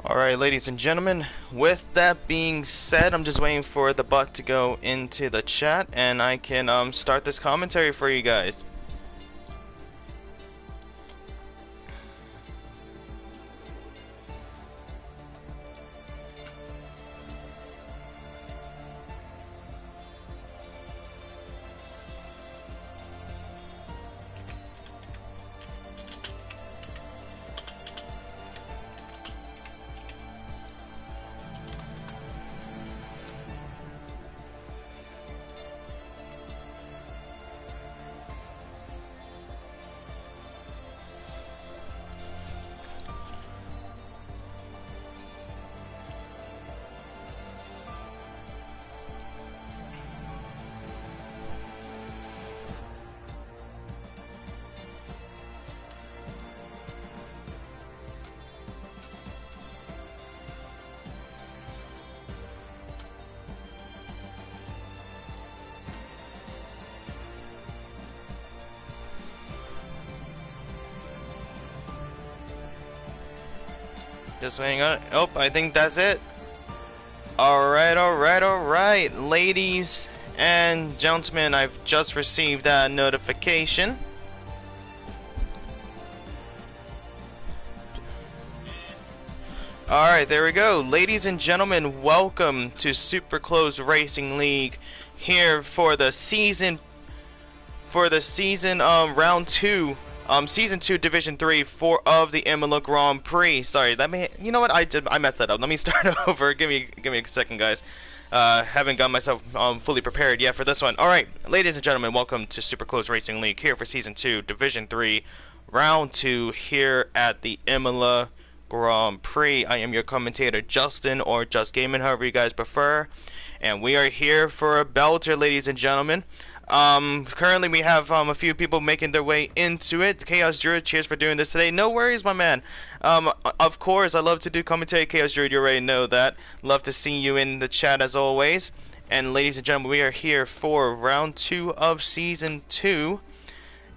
Alright, ladies and gentlemen, with that being said, I'm just waiting for the bot to go into the chat and I can start this commentary for you guys. Just waiting on it. Oh, I think that's it. Alright, ladies and gentlemen, I've just received that notification. Alright, there we go. Ladies and gentlemen, welcome to Super Close Racing League here for the season round 2. Season 2, Division 3 of the Imola Grand Prix. Sorry, you know what? I messed that up. Let me start over. Give me a second, guys. Haven't got myself fully prepared yet for this one. All right, ladies and gentlemen, welcome to Super Close Racing League here for Season 2, Division 3, Round 2 here at the Imola Grand Prix. I am your commentator, Justin, or Just Gaming, however you guys prefer, and we are here for a belter, ladies and gentlemen. Currently we have a few people making their way into it. Chaos Druid, cheers for doing this today. No worries, my man. Of course, I love to do commentary. Chaos Druid, you already know that. Love to see you in the chat as always. And ladies and gentlemen, we are here for round 2 of season 2.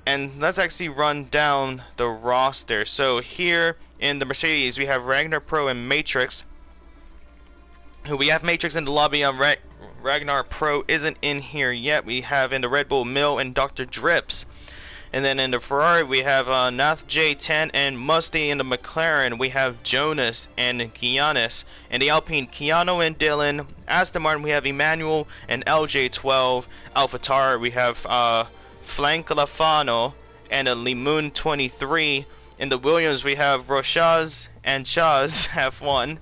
And let's actually run down the roster. So here in the Mercedes, we have Ragnar Pro and Matrix. We have Matrix in the lobby. Ragnar Pro isn't in here yet. We have in the Red Bull Mill and Dr. Drips. And then in the Ferrari we have Nath J10 and Musty. In the McLaren we have Jonas and Giannis. In the Alpine, Keanu and Dylan. Aston Martin we have Emmanuel and LJ12. AlphaTauri we have Flank Lafano and a Limoon 23. In the Williams we have Rochaz and Chaz F1.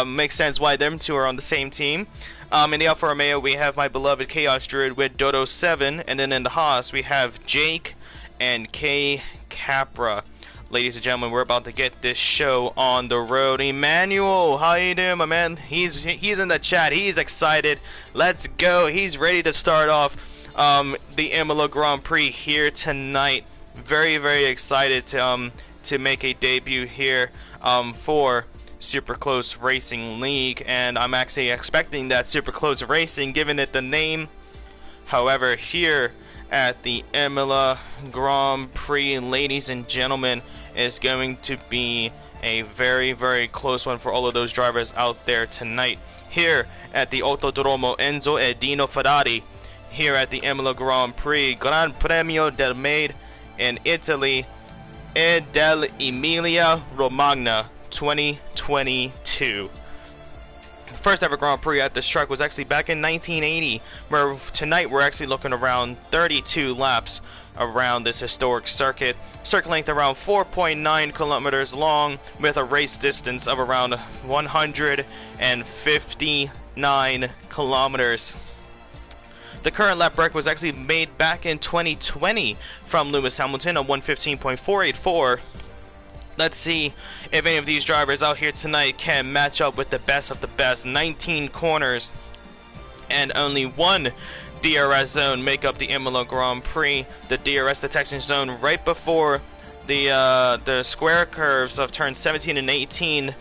Makes sense why them two are on the same team. In the Alfa Romeo we have my beloved Chaos Druid with Dodo 7, and then in the Haas we have Jake and K Capra. Ladies and gentlemen, we're about to get this show on the road. Emmanuel, how you doing, my man? He's in the chat. He's excited. Let's go. He's ready to start off the Imola Grand Prix here tonight. Very, very excited to make a debut here for Super Close Racing League, and I'm actually expecting that Super Close Racing, giving it the name. However, here at the Imola Grand Prix, ladies and gentlemen, is going to be a very, very close one for all of those drivers out there tonight. Here at the Autodromo Enzo e Dino Ferrari, here at the Imola Grand Prix, Gran Premio del Made in Italy e dell'Emilia Romagna 2022. First ever Grand Prix at this track was actually back in 1980, where tonight we're actually looking around 32 laps around this historic circuit. Circuit length around 4.9 kilometers long with a race distance of around 159 kilometers. The current lap record was actually made back in 2020 from Lewis Hamilton on 115.484. Let's see if any of these drivers out here tonight can match up with the best of the best. 19 corners and only one DRS zone make up the Imola Grand Prix. The DRS detection zone right before the square curves of turns 17 and 18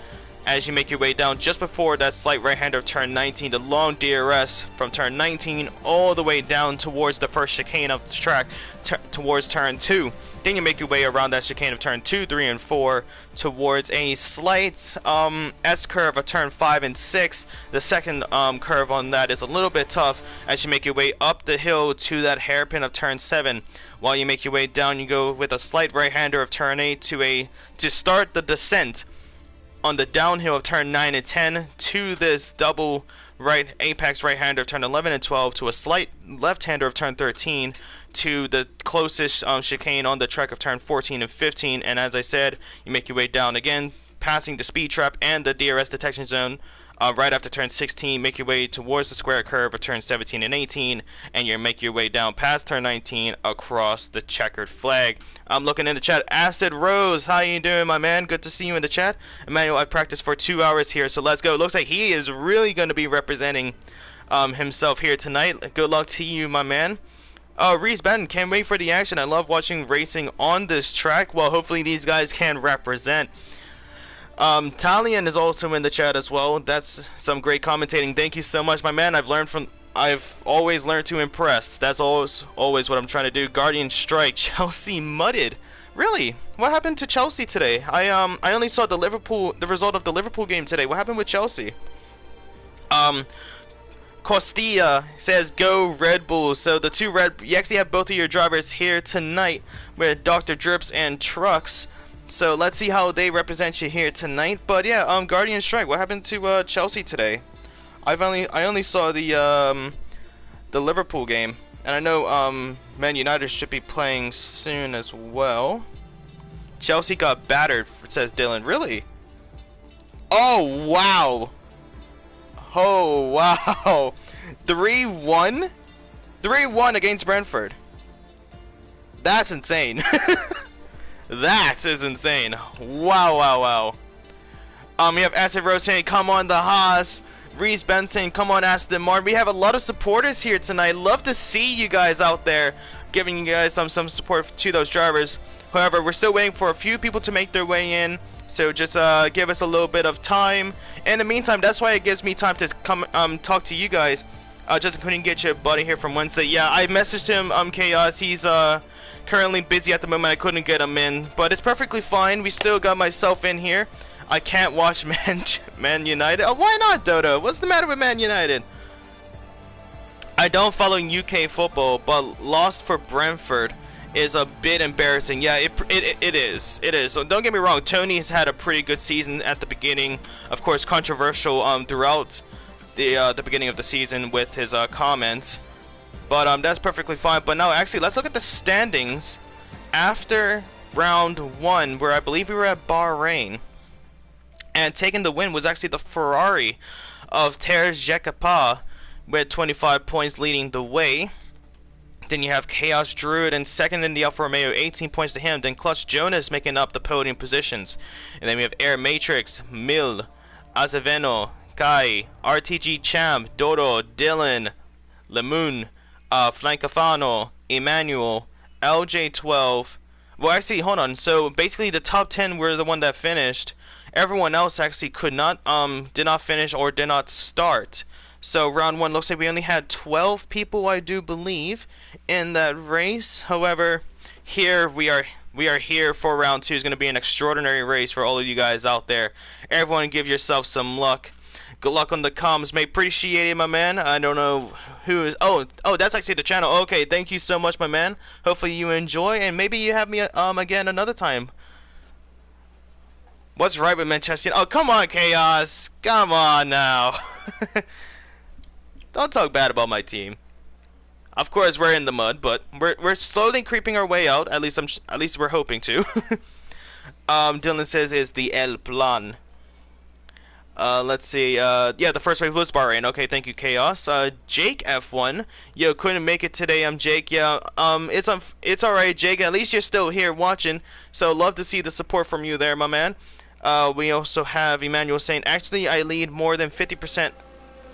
as you make your way down just before that slight right-hander of turn 19, the long DRS from turn 19 all the way down towards the first chicane of the track towards turn 2. Then you make your way around that chicane of turn 2, 3, and 4 towards a slight S-curve of turn 5 and 6. The second curve on that is a little bit tough as you make your way up the hill to that hairpin of turn 7. While you make your way down, you go with a slight right-hander of turn 8 to start the descent on the downhill of turn 9 and 10 to this double apex right-hander of turn 11 and 12 to a slight left-hander of turn 13 to the closest chicane on the track of turn 14 and 15. And as I said, you make your way down again, passing the speed trap and the DRS detection zone. Right after turn 16, make your way towards the square curve of turn 17 and 18, and you make your way down past turn 19 across the checkered flag. I'm looking in the chat. Acid Rose, how you doing, my man? Good to see you in the chat. Emmanuel, I've practiced for 2 hours here, so let's go. Looks like he is really going to be representing himself here tonight. Good luck to you, my man. Reese Benton, can't wait for the action. I love watching racing on this track. Well, hopefully these guys can represent. Talion is also in the chat as well. That's some great commentating. Thank you so much, my man. I've always learned to impress. That's always what I'm trying to do. Guardian Strike. Chelsea mudded. Really? What happened to Chelsea today? I only saw the result of the Liverpool game today. What happened with Chelsea? Costilla says go Red Bull. So you actually have both of your drivers here tonight with Dr. Drips and Trucks. So let's see how they represent you here tonight. But yeah, Guardian Strike. What happened to Chelsea today? I only saw the Liverpool game, and I know Man United should be playing soon as well. Chelsea got battered, says Dylan. Really? Oh wow! Oh wow! 3-1? 3-1 against Brentford. That's insane. That is insane. Wow, wow, wow. We have Acid Rose saying, come on the Haas. Reese Benson, come on Aston Martin. We have a lot of supporters here tonight. Love to see you guys out there, giving you guys some support to those drivers. However, we're still waiting for a few people to make their way in. So just give us a little bit of time. In the meantime, that's why it gives me time to come talk to you guys. Just couldn't get your buddy here from Wednesday. Yeah, I messaged him, Chaos. He's currently busy at the moment. I couldn't get him in, but it's perfectly fine. We still got myself in here. I can't watch Man United. Oh, why not, Dodo? What's the matter with Man United? I don't follow UK football, but lost for Brentford is a bit embarrassing. Yeah, it is. It is. So don't get me wrong. Tony's had a pretty good season at the beginning. Of course, controversial throughout the beginning of the season with his comments. But that's perfectly fine. But now, actually, let's look at the standings after round 1, where I believe we were at Bahrain. And taking the win was actually the Ferrari of Terz Jekapa with 25 points leading the way. Then you have Chaos Druid in second in the Alfa Romeo, 18 points to him. Then Clutch Jonas making up the podium positions. And then we have Air Matrix, Mil, Azeveno, Kai, RTG Champ, Dodo, Dylan, Lemoon, Flankafano, Emmanuel, LJ12. Well, actually, hold on. So basically, the top 10 were the one that finished. Everyone else actually did not finish or did not start. So round 1 looks like we only had 12 people, I do believe, in that race. However, here we are here for round 2. It's going to be an extraordinary race for all of you guys out there. Everyone, give yourself some luck. Good luck on the comms, mate. Appreciate it, my man. I don't know who is. Oh, that's actually the channel. Okay, thank you so much, my man. Hopefully you enjoy, and maybe you have me again another time. What's right with Manchester? Oh, come on, Chaos. Come on now. Don't talk bad about my team. Of course, we're in the mud, but we're slowly creeping our way out. At least we're hoping to. Dylan says is the El Plan. Let's see. Yeah, the first race was Bahrain. Okay, thank you, Chaos. Jake F1. Yo, couldn't make it today. I'm Jake. Yeah. It's all right, Jake. At least you're still here watching. So love to see the support from you there, my man. We also have Emmanuel saying, actually, I lead more than 50%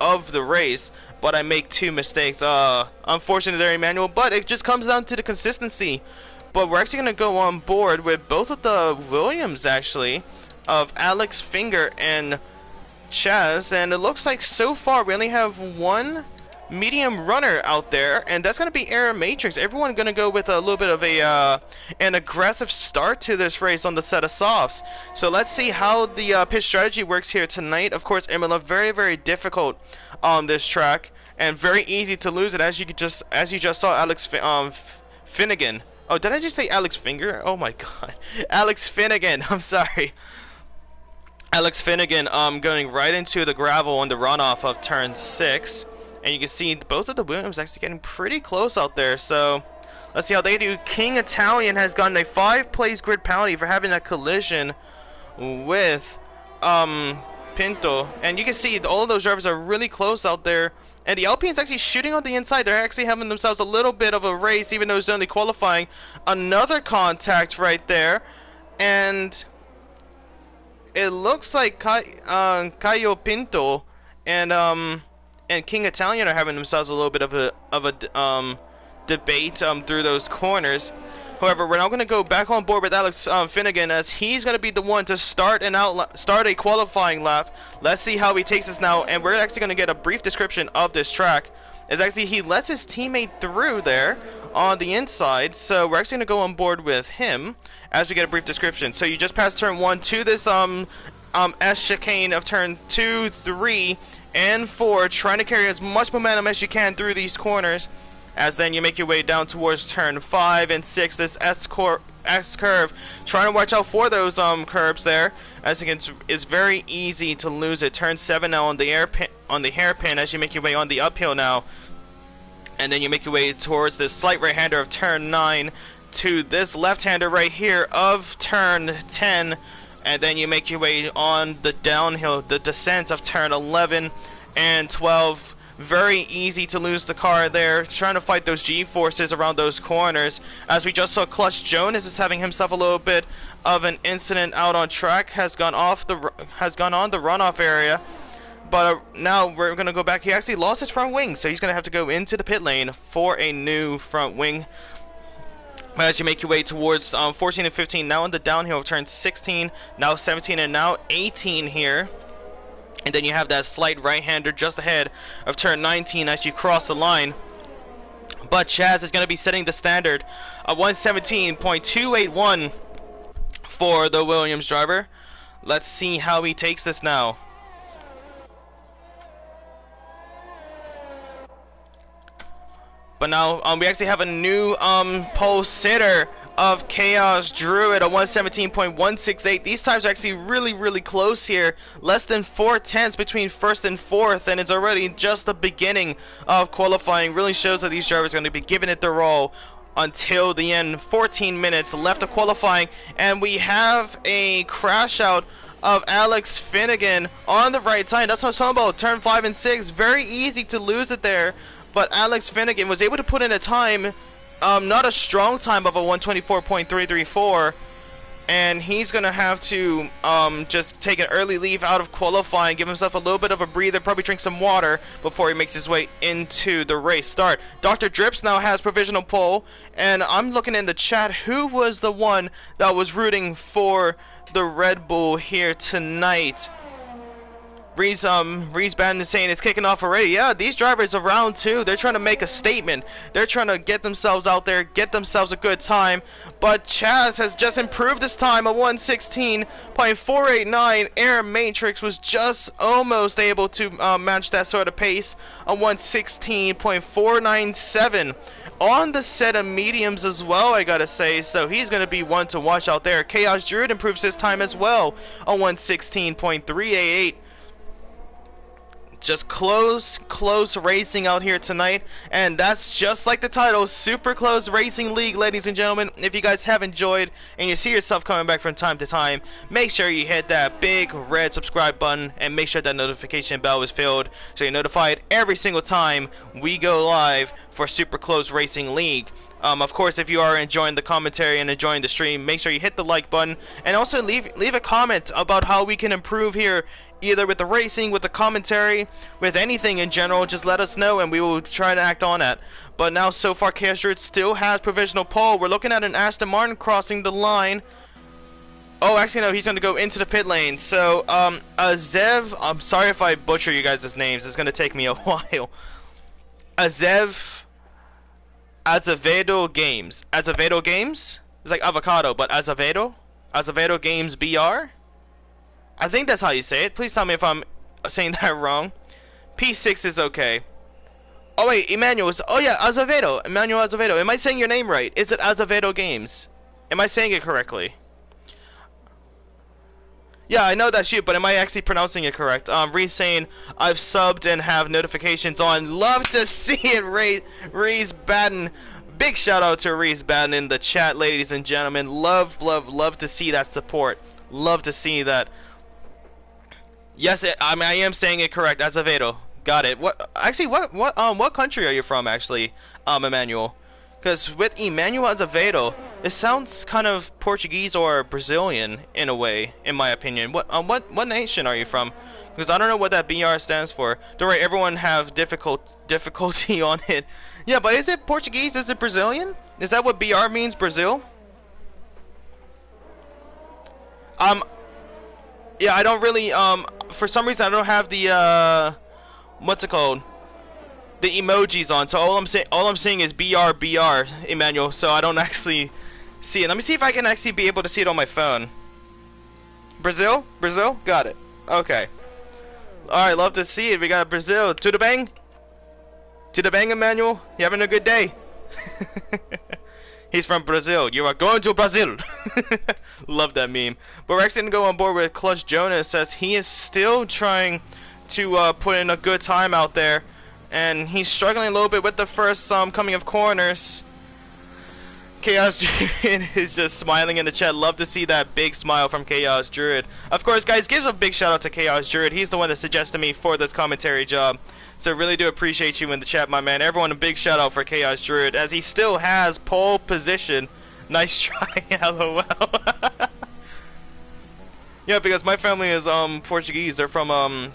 of the race, but I make 2 mistakes. Unfortunate there, Emmanuel, but it just comes down to the consistency. But we're actually going to go on board with both of the Williams, actually. of Alex Finger and Chaz, and it looks like so far we only have one medium runner out there, and that's going to be Air Matrix. Everyone going to go with a little bit of a an aggressive start to this race on the set of softs. So let's see how the pit strategy works here tonight. Of course, Imola very, very difficult on this track and very easy to lose it, as you just saw Alex Finnegan. Oh, did I just say Alex Finger? Oh my god. Alex Finnegan. I'm sorry. Alex Finnegan going right into the gravel on the runoff of turn 6. And you can see both of the Williams actually getting pretty close out there. So let's see how they do. King Italian has gotten a 5-place grid penalty for having a collision with Pinto. And you can see all of those drivers are really close out there. And the Alpine's actually shooting on the inside. They're actually having themselves a little bit of a race, even though it's only qualifying. Another contact right there. And it looks like Caio Pinto and King Italian are having themselves a little bit of a debate through those corners. However, we're now going to go back on board with Alex Finnegan, as he's going to be the one to start a qualifying lap. Let's see how he takes us now, and we're actually going to get a brief description of this track. As actually he lets his teammate through there on the inside, so we're actually going to go on board with him as we get a brief description. So you just passed turn 1 to this S chicane of turn 2, 3, and 4, trying to carry as much momentum as you can through these corners, as then you make your way down towards turn 5 and 6, this S curve, trying to watch out for those curbs there, as it's very easy to lose it. Turn 7 now on the hairpin as you make your way on the uphill now, and then you make your way towards this slight right-hander of turn 9 to this left-hander right here of turn 10. And then you make your way on the downhill, the descent of turn 11 and 12. Very easy to lose the car there, trying to fight those G-forces around those corners. As we just saw, Clutch Jonas is having himself a little bit of an incident out on track, has gone on the runoff area. But now we're going to go back. He actually lost his front wing, so he's going to have to go into the pit lane for a new front wing. As you make your way towards 14 and 15, now on the downhill of turn 16, now 17, and now 18 here. And then you have that slight right-hander just ahead of turn 19 as you cross the line. But Chaz is going to be setting the standard of 117.281 for the Williams driver. Let's see how he takes this now. But now we actually have a new pole sitter of Chaos Druid at 117.168. These times are actually really, really close here. Less than 4/10 between first and fourth, and it's already just the beginning of qualifying. Really shows that these drivers are going to be giving it their all until the end. 14 minutes left of qualifying, and we have a crash out of Alex Finnegan on the right side. That's what I'm talking about. Turn 5 and 6. Very easy to lose it there. But Alex Finnegan was able to put in a time, not a strong time of a 124.334, and he's going to have to just take an early leave out of qualifying, give himself a little bit of a breather, probably drink some water before he makes his way into the race start. Dr. Drips now has provisional pole, and I'm looking in the chat, who was the one that was rooting for the Red Bull here tonight? Reese Bandon is saying it's kicking off already. Yeah, these drivers are round 2. They're trying to make a statement. They're trying to get themselves out there, get themselves a good time. But Chaz has just improved his time at 116.489. Air Matrix was just almost able to match that sort of pace at 116.497. On the set of mediums as well, I gotta say, so he's gonna be one to watch out there. Chaos Druid improves his time as well on 116.388. Just close racing out here tonight, and that's just like the title, Super Close Racing League, ladies and gentlemen. If you guys have enjoyed and you see yourself coming back from time to time, make sure you hit that big red subscribe button and make sure that notification bell is filled so you're notified every single time we go live for Super Close Racing League. Of course, if you are enjoying the commentary and enjoying the stream, make sure you hit the like button, and also leave a comment about how we can improve here, either with the racing, with the commentary, with anything in general. Just let us know and we will try to act on it. But now, so far, Chaos Druid still has provisional pole. We're looking at an Aston Martin crossing the line. Oh, actually no, he's gonna go into the pit lane. So, Azev, I'm sorry if I butcher you guys' names. It's gonna take me a while. Azevedo Games. Azevedo Games? It's like avocado, but Azevedo? Azevedo Games BR? I think that's how you say it. Please tell me if I'm saying that wrong. P6 is okay. Oh wait, Emmanuel. Oh yeah, Azevedo. Emmanuel Azevedo. Am I saying your name right? Is it Azevedo Games? Am I saying it correctly? Yeah, I know that's you, but am I actually pronouncing it correct? Reese saying, I've subbed and have notifications on. Love to see it, Reese Batten. Big shout out to Reese Batten in the chat, ladies and gentlemen. Love to see that support. Love to see that. Yes, I am saying it correct. Azevedo. Got it. What country are you from, actually, Emmanuel? Because with Emmanuel Azevedo, it sounds kind of Portuguese or Brazilian in a way, in my opinion. What nation are you from? Because I don't know what that BR stands for. Don't worry, everyone have difficulty on it. Yeah, but is it Portuguese? Is it Brazilian? Is that what BR means, Brazil? Yeah, I don't really, for some reason I don't have the, what's it called? The emojis on, so all I'm seeing is BR, Emmanuel, so I don't actually see it. Let me see if I can actually be able to see it on my phone. Brazil? Got it. Okay. Alright, love to see it. We got Brazil. To the bang, Emmanuel. You having a good day? He's from Brazil. You are going to Brazil. Love that meme. But we're actually going to go on board with Clutch Jonas, as he is still trying to put in a good time out there. And he's struggling a little bit with the first coming of corners. Chaos Druid is just smiling in the chat. Love to see that big smile from Chaos Druid. Of course, guys, give a big shout out to Chaos Druid. He's the one that suggested me for this commentary job. So really do appreciate you in the chat, my man. Everyone, a big shout out for Chaos Druid, as he still has pole position. Nice try, LOL. Yeah, because my family is Portuguese. They're from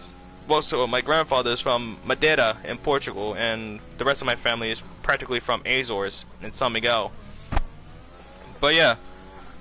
well, so my grandfather is from Madeira in Portugal, and the rest of my family is practically from Azores in San Miguel. But yeah,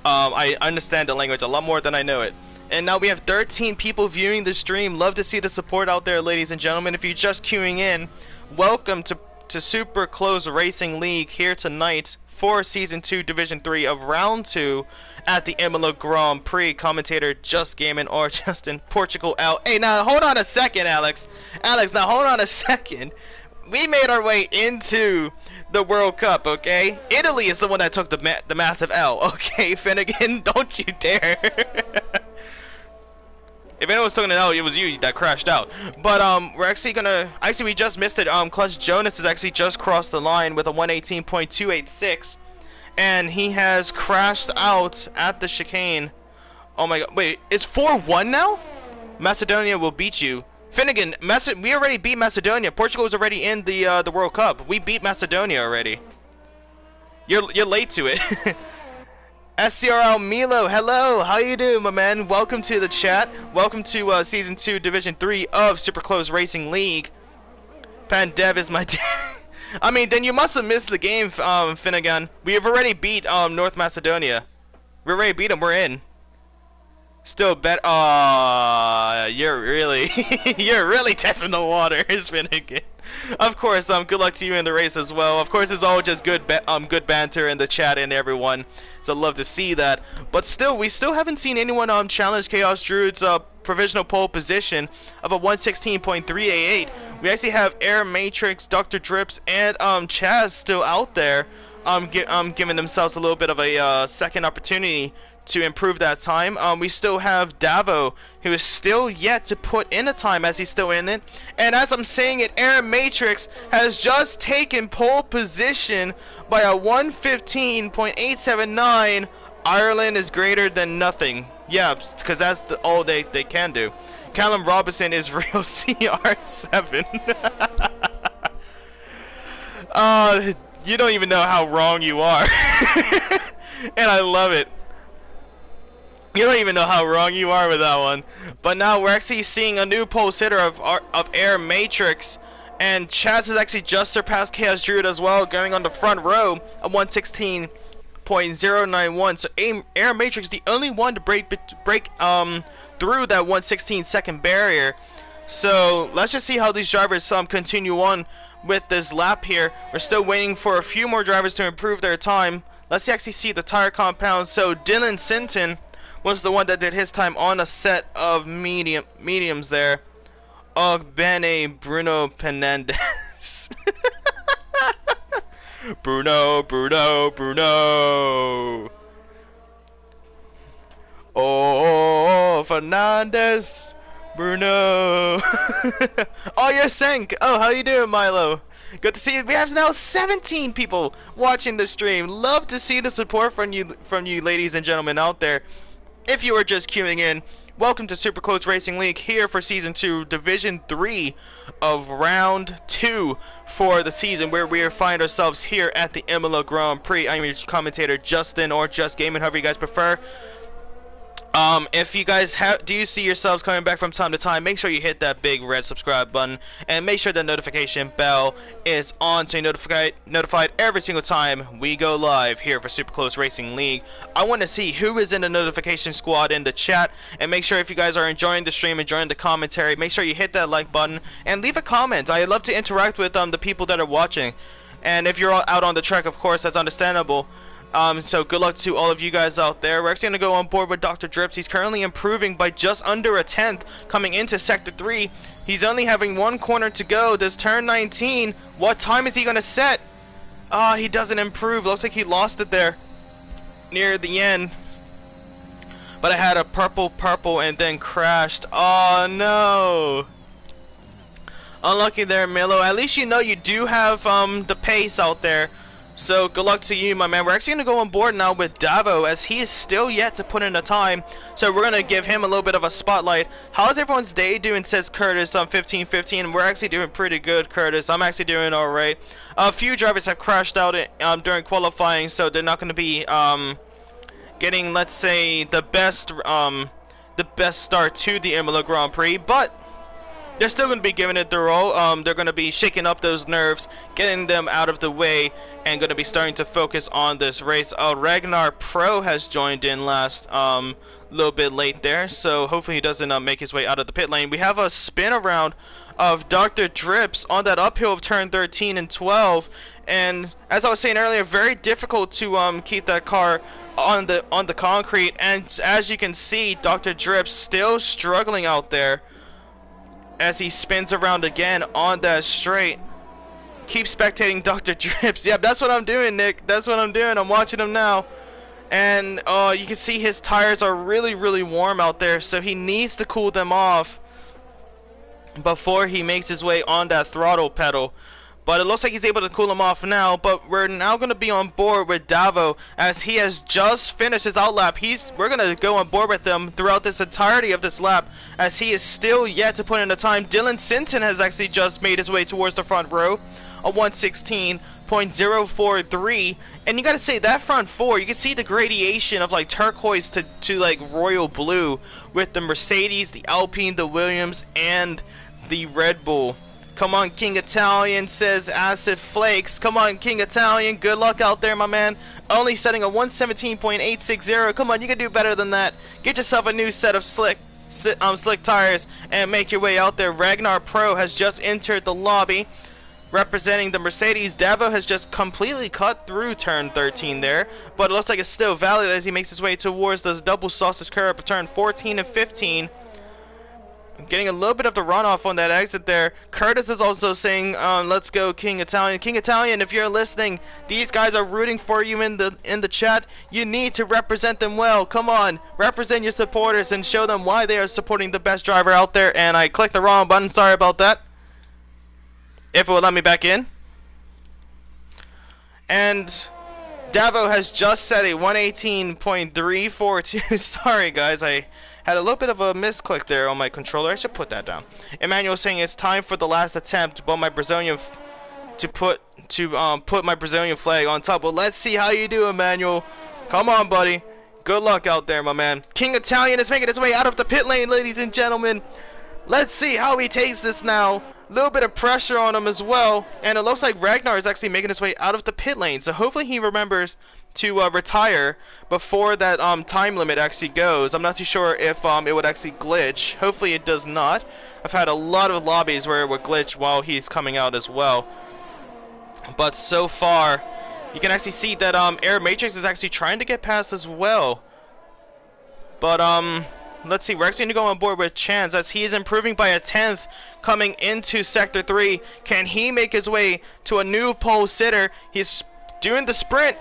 I understand the language a lot more than I know it. And now we have 13 people viewing the stream. Love to see the support out there, ladies and gentlemen. If you're just queuing in, welcome to Super Close Racing League here tonight for Season 2, Division 3 of Round 2 at the Imola Grand Prix. Commentator Just Gaming or Justin Portugal L. Hey, now hold on a second, Alex. Now hold on a second. We made our way into the World Cup, okay? Italy is the one that took the massive L, okay, Finnegan? Don't you dare. If anyone's talking about it was you that crashed out. But we're actually gonna we just missed it. Clutch Jonas has actually just crossed the line with a 118.286, and he has crashed out at the chicane. Oh my god, wait, it's 4-1 now? Macedonia will beat you. Finnegan, we already beat Macedonia. Portugal is already in the World Cup. We beat Macedonia already. You're late to it. SCRL Milo, hello, how you doing, my man? Welcome to the chat. Welcome to Season 2, Division 3 of Super Close Racing League. Pandev is my dad. I mean, then you must have missed the game, Finnegan. We have already beat North Macedonia. We already beat them, we're in. Still bet. You're really, you're really testing the waters, Finnegan. Of course, good luck to you in the race as well. Of course, it's all just good banter in the chat and everyone. So love to see that. But still, we still haven't seen anyone challenge Chaos Druid's provisional pole position of a 116.388. We actually have Air Matrix, Dr. Drips, and Chaz still out there, giving themselves a little bit of a second opportunity to improve that time. We still have Davo, who is still yet to put in a time, as he's still in it. And as I'm saying it, Air Matrix has just taken pole position by a 115.879. Ireland is greater than nothing. Yeah, because that's all they can do. Callum Robinson is real CR7. You don't even know how wrong you are. And I love it. You don't even know how wrong you are with that one. But now we're actually seeing a new pole sitter of Air Matrix. And Chaz has actually just surpassed Chaos Druid as well, going on the front row, a 116.8 116.091. So Air Matrix the only one to break through that 116-second barrier. So let's just see how these drivers continue on with this lap here. We're still waiting for a few more drivers to improve their time. Let's actually see the tire compound. So Dylan Sinton was the one that did his time on a set of mediums there. Bene Bruno Penandes. Bruno. Oh, Fernandez. Bruno. Oh, you're Senk. Oh, how you doing, Milo? Good to see you. We have now 17 people watching the stream. Love to see the support from you ladies and gentlemen out there. If you are just queuing in, welcome to Super Close Racing League here for Season 2, Division 3 of Round 2 for the season, where we find ourselves here at the Imola Grand Prix. I'm your commentator, Justin, or Just Gaming, however you guys prefer. If you guys do you see yourselves coming back from time to time, make sure you hit that big red subscribe button and make sure the notification bell is on so you're notified every single time we go live here for Super Close Racing League. I want to see who is in the notification squad in the chat, and make sure if you guys are enjoying the stream, enjoying the commentary, make sure you hit that like button and leave a comment. I love to interact with the people that are watching, and if you're out on the track, of course, that's understandable. So good luck to all of you guys out there. We're actually going to go on board with Dr. Drips. He's currently improving by just under a tenth coming into Sector 3. He's only having one corner to go. This turn 19. What time is he going to set? He doesn't improve. Looks like he lost it there near the end. But I had a purple and then crashed. Oh no. Unlucky there, Milo. At least you know you do have the pace out there. So good luck to you, my man. We're actually going to go on board now with Davo, as he is still yet to put in the time. So we're going to give him a little bit of a spotlight. How's everyone's day doing, says Curtis on 15-15. We're actually doing pretty good, Curtis. I'm actually doing alright. A few drivers have crashed out during qualifying, so they're not going to be getting, let's say, the best start to the Imola Grand Prix. But they're still going to be giving it their all. They're going to be shaking up those nerves, getting them out of the way, and going to be starting to focus on this race. Ragnar Pro has joined in last, little bit late there, so hopefully he doesn't make his way out of the pit lane. We have a spin around of Dr. Drips on that uphill of turn 13 and 12, and as I was saying earlier, very difficult to keep that car on the concrete. And as you can see, Dr. Drips still struggling out there as he spins around again on that straight. Keep spectating Dr. Drips. Yep, that's what I'm doing, Nick. That's what I'm doing. I'm watching him now. And you can see his tires are really, really warm out there, so he needs to cool them off before he makes his way on that throttle pedal. But it looks like he's able to cool them off now. But we're now going to be on board with Davo, as he has just finished his outlap. We're going to go on board with him throughout this entirety of this lap, as he is still yet to put in the time. Dylan Sinton has actually just made his way towards the front row, a 116.043. And you got to say, that front four, you can see the gradation of like turquoise to like royal blue with the Mercedes, the Alpine, the Williams, and the Red Bull. Come on, King Italian, says Acid Flakes. Come on, King Italian. Good luck out there, my man. Only setting a 117.860. Come on, you can do better than that. Get yourself a new set of slick tires and make your way out there. Ragnar Pro has just entered the lobby, representing the Mercedes. Davo has just completely cut through turn 13 there, but it looks like it's still valid as he makes his way towards the double sausage curve of turn 14 and 15. Getting a little bit of the runoff on that exit there. Curtis is also saying, let's go King Italian. King Italian, if you're listening, these guys are rooting for you in the chat. You need to represent them well. Come on, represent your supporters and show them why they are supporting the best driver out there. And I clicked the wrong button, sorry about that. If it will let me back in. And Davo has just set a 118.342. Sorry guys, I had a little bit of a misclick there on my controller. I should put that down. Emmanuel saying it's time for the last attempt, but my Brazilian put my Brazilian flag on top. Well, let's see how you do, Emmanuel. Come on, buddy. Good luck out there, my man. King Italian is making his way out of the pit lane, ladies and gentlemen. Let's see how he takes this now. A little bit of pressure on him as well, and it looks like Ragnar is actually making his way out of the pit lane, so hopefully he remembers to retire before that time limit actually goes. I'm not too sure if it would actually glitch. Hopefully it does not. I've had a lot of lobbies where it would glitch while he's coming out as well. But so far, you can actually see that Air Matrix is actually trying to get past as well. But let's see, we're actually going to go on board with Chance as he is improving by a 10th coming into Sector 3. Can he make his way to a new pole sitter? He's doing the sprint.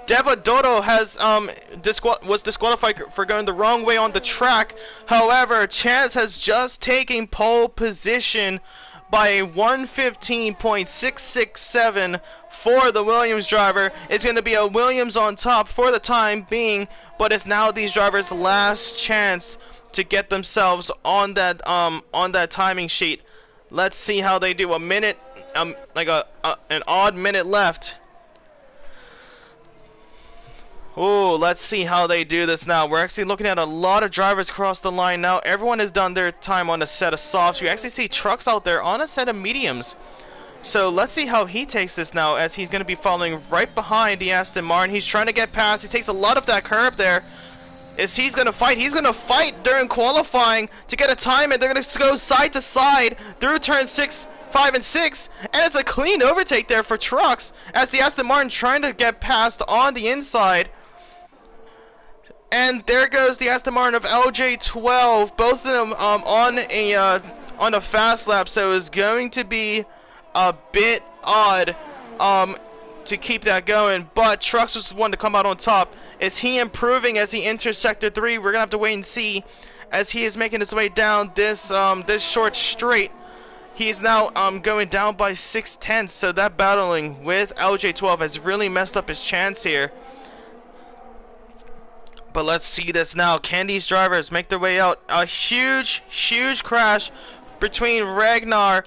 Deva Dodo has was disqualified for going the wrong way on the track. However, Chance has just taken pole position by a 1:15.667 for the Williams driver. It's going to be a Williams on top for the time being, but it's now these drivers' last chance to get themselves on that timing sheet. Let's see how they do. A minute, like an odd minute left. Oh, let's see how they do this now. We're actually looking at a lot of drivers cross the line now. Everyone has done their time on a set of softs. We actually see trucks out there on a set of mediums. So let's see how he takes this now, as he's going to be following right behind the Aston Martin. He's trying to get past. He takes a lot of that curb there. He's going to fight. He's going to fight during qualifying to get a time, and they're going to go side to side through turn 6, 5, and 6, and it's a clean overtake there for trucks as the Aston Martin trying to get past on the inside. And there goes the Aston Martin of LJ12, both of them on a fast lap, so it's going to be a bit odd to keep that going. But Trucks was the one to come out on top. Is he improving as he enters Sector 3? We're gonna have to wait and see as he is making his way down this this short straight. He's now going down by 6/10, so that battling with LJ12 has really messed up his chance here. But let's see this now. Can these drivers make their way out? A huge crash between Ragnar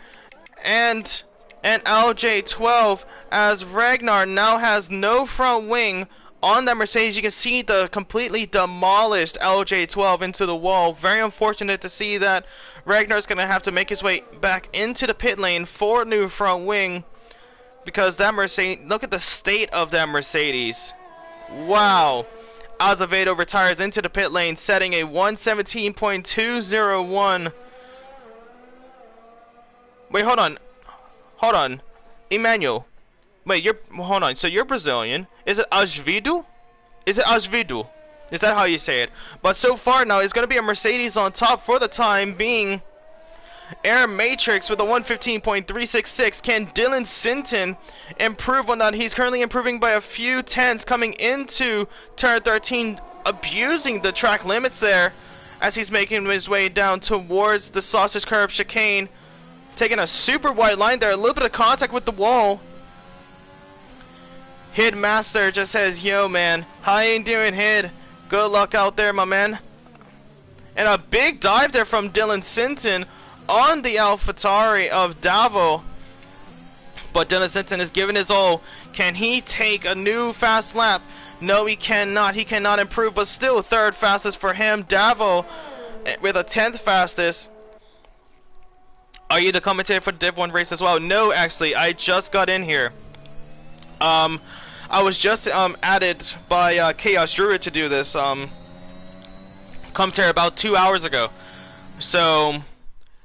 and LJ12, as Ragnar now has no front wing on that Mercedes. You can see the completely demolished LJ12 into the wall. Very unfortunate to see that. Ragnar's going to have to make his way back into the pit lane for a new front wing, because that Mercedes, look at the state of that Mercedes. Wow. Azevedo retires into the pit lane, setting a 1:17.201. Wait, hold on. Emmanuel. Wait, hold on. So you're Brazilian. Is it Azevedo? Is that how you say it? But so far now, it's going to be a Mercedes on top for the time being. Air Matrix with a 1:15.366. Can Dylan Sinton improve on that? He's currently improving by a few tenths coming into turn 13, abusing the track limits there as he's making his way down towards the sausage curb chicane. Taking a super wide line there, a little bit of contact with the wall. Hid Master just says, yo man, how you doing, Hid? Good luck out there, my man. And a big dive there from Dylan Sinton on the AlphaTauri of Davo. But Dylan Sinton is giving his all. Can he take a new fast lap? No, he cannot. He cannot improve, but still third fastest for him. Davo with a 10th fastest. Are you the commentator for the Div 1 race as well? No, actually, I just got in here. I was just added by Chaos Druid to do this commentary about 2 hours ago. So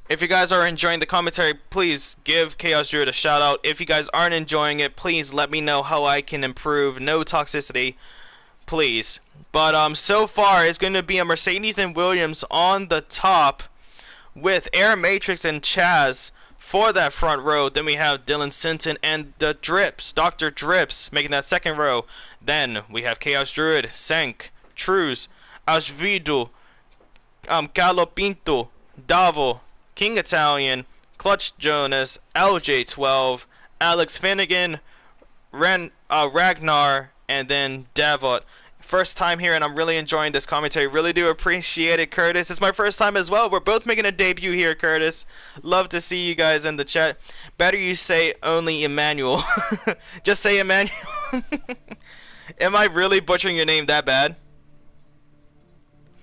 if you guys are enjoying the commentary, please give Chaos Druid a shout out. If you guys aren't enjoying it, please let me know how I can improve. No toxicity, please. But so far it's going to be a Mercedes and Williams on the top, with Air Matrix and Chaz for that front row. Then we have Dylan Sinton and the Drips, Dr. Drips, making that second row. Then we have Chaos Druid, Senk, Truz, Ashvidu, Calopinto, Davo, King Italian, Clutch Jonas, LJ12, Alex Finnegan, Ragnar, and then Davot. First time here, and I'm really enjoying this commentary. Really do appreciate it, Curtis. It's my first time as well. We're both making a debut here, Curtis. Love to see you guys in the chat. Better you say only Emmanuel. Just say Emmanuel. Am I really butchering your name that bad?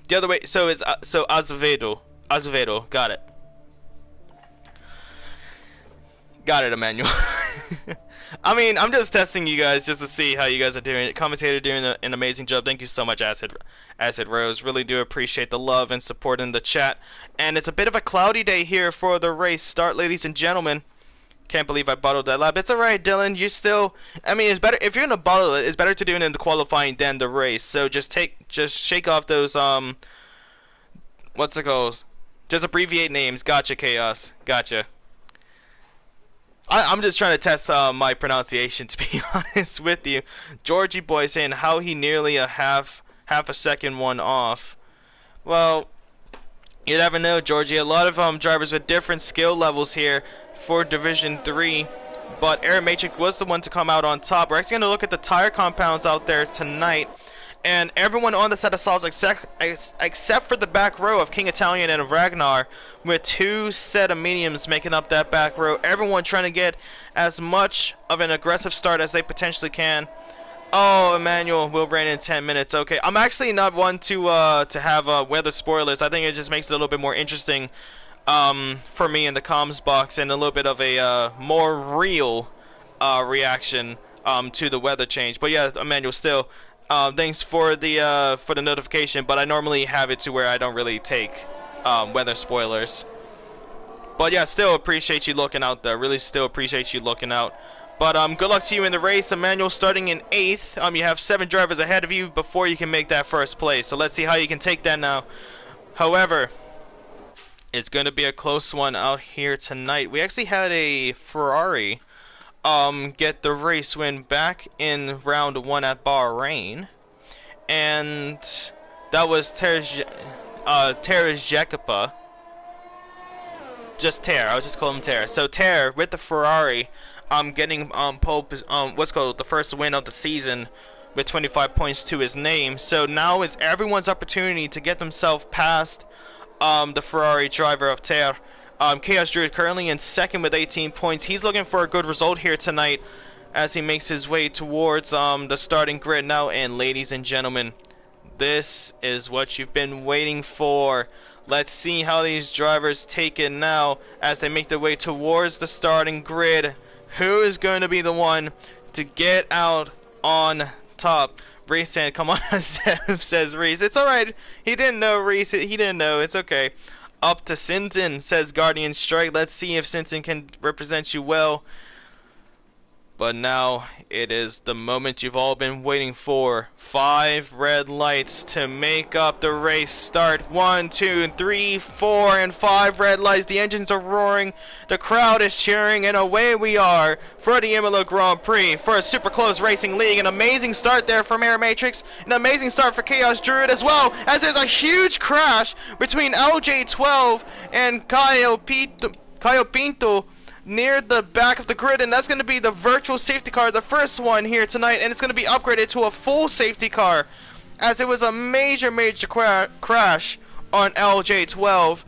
The other way. So it's so Azevedo. Azevedo. Got it. Got it, Emmanuel. I mean, I'm just testing you guys just to see how you guys are doing. Commentator doing an amazing job. Thank you so much, Acid Rose. Really do appreciate the love and support in the chat. And it's a bit of a cloudy day here for the race start, ladies and gentlemen. Can't believe I bottled that lap. It's alright, Dylan. You still, I mean, it's better if you're gonna bottle it. It's better to do it in the qualifying than the race. So just shake off those what's it called? Just abbreviate names. Gotcha, Chaos. Gotcha. I'm just trying to test my pronunciation, to be honest with you. Georgie boy saying how he nearly a half a second one off. Well, you never know, Georgie. A lot of drivers with different skill levels here for Division 3, but Aeromatrix was the one to come out on top. We're actually going to look at the tire compounds out there tonight, and everyone on the set of solves except for the back row of King Italian and Ragnar, with 2 set of mediums making up that back row. Everyone trying to get as much of an aggressive start as they potentially can. Oh, Emmanuel will rain in 10 minutes. Okay, I'm actually not one to have weather spoilers. I think it just makes it a little bit more interesting for me in the comms box, and a little bit of a more real reaction to the weather change. But yeah, Emmanuel, still, thanks for the notification. But I normally have it to where I don't really take weather spoilers. But yeah, still appreciate you looking out there. Really, still appreciate you looking out. But good luck to you in the race, Emmanuel. Starting in 8th, you have 7 drivers ahead of you before you can make that first place. So let's see how you can take that now. However, it's going to be a close one out here tonight. We actually had a Ferrari get the race win back in round 1 at Bahrain, and that was Teres Jacopa. Just Ter. I'll just call him Ter. So Ter with the Ferrari, getting what's called the first win of the season with 25 points to his name. So now is everyone's opportunity to get themselves past the Ferrari driver of Ter. Chaos Druid currently in 2nd with 18 points. He's looking for a good result here tonight as he makes his way towards the starting grid now. And ladies and gentlemen, this is what you've been waiting for. Let's see how these drivers take it now as they make their way towards the starting grid. Who is going to be the one to get out on top? Reese saying, come on, says Reese. It's alright. He didn't know, Reese. He didn't know. It's okay. Up to Sinton, says Guardian Strike. Let's see if Sinton can represent you well. But now it is the moment you've all been waiting for. 5 red lights to make up the race start. 1, 2, 3, 4, and 5 red lights. The engines are roaring. The crowd is cheering, and away we are for the Imola Grand Prix for a super close racing league. An amazing start there from Aeromatrix. An amazing start for Chaos Druid as well, as there's a huge crash between LJ12 and Caio Pinto near the back of the grid, and that's going to be the virtual safety car, the first one here tonight, and it's going to be upgraded to a full safety car, as it was a major crash on LJ12.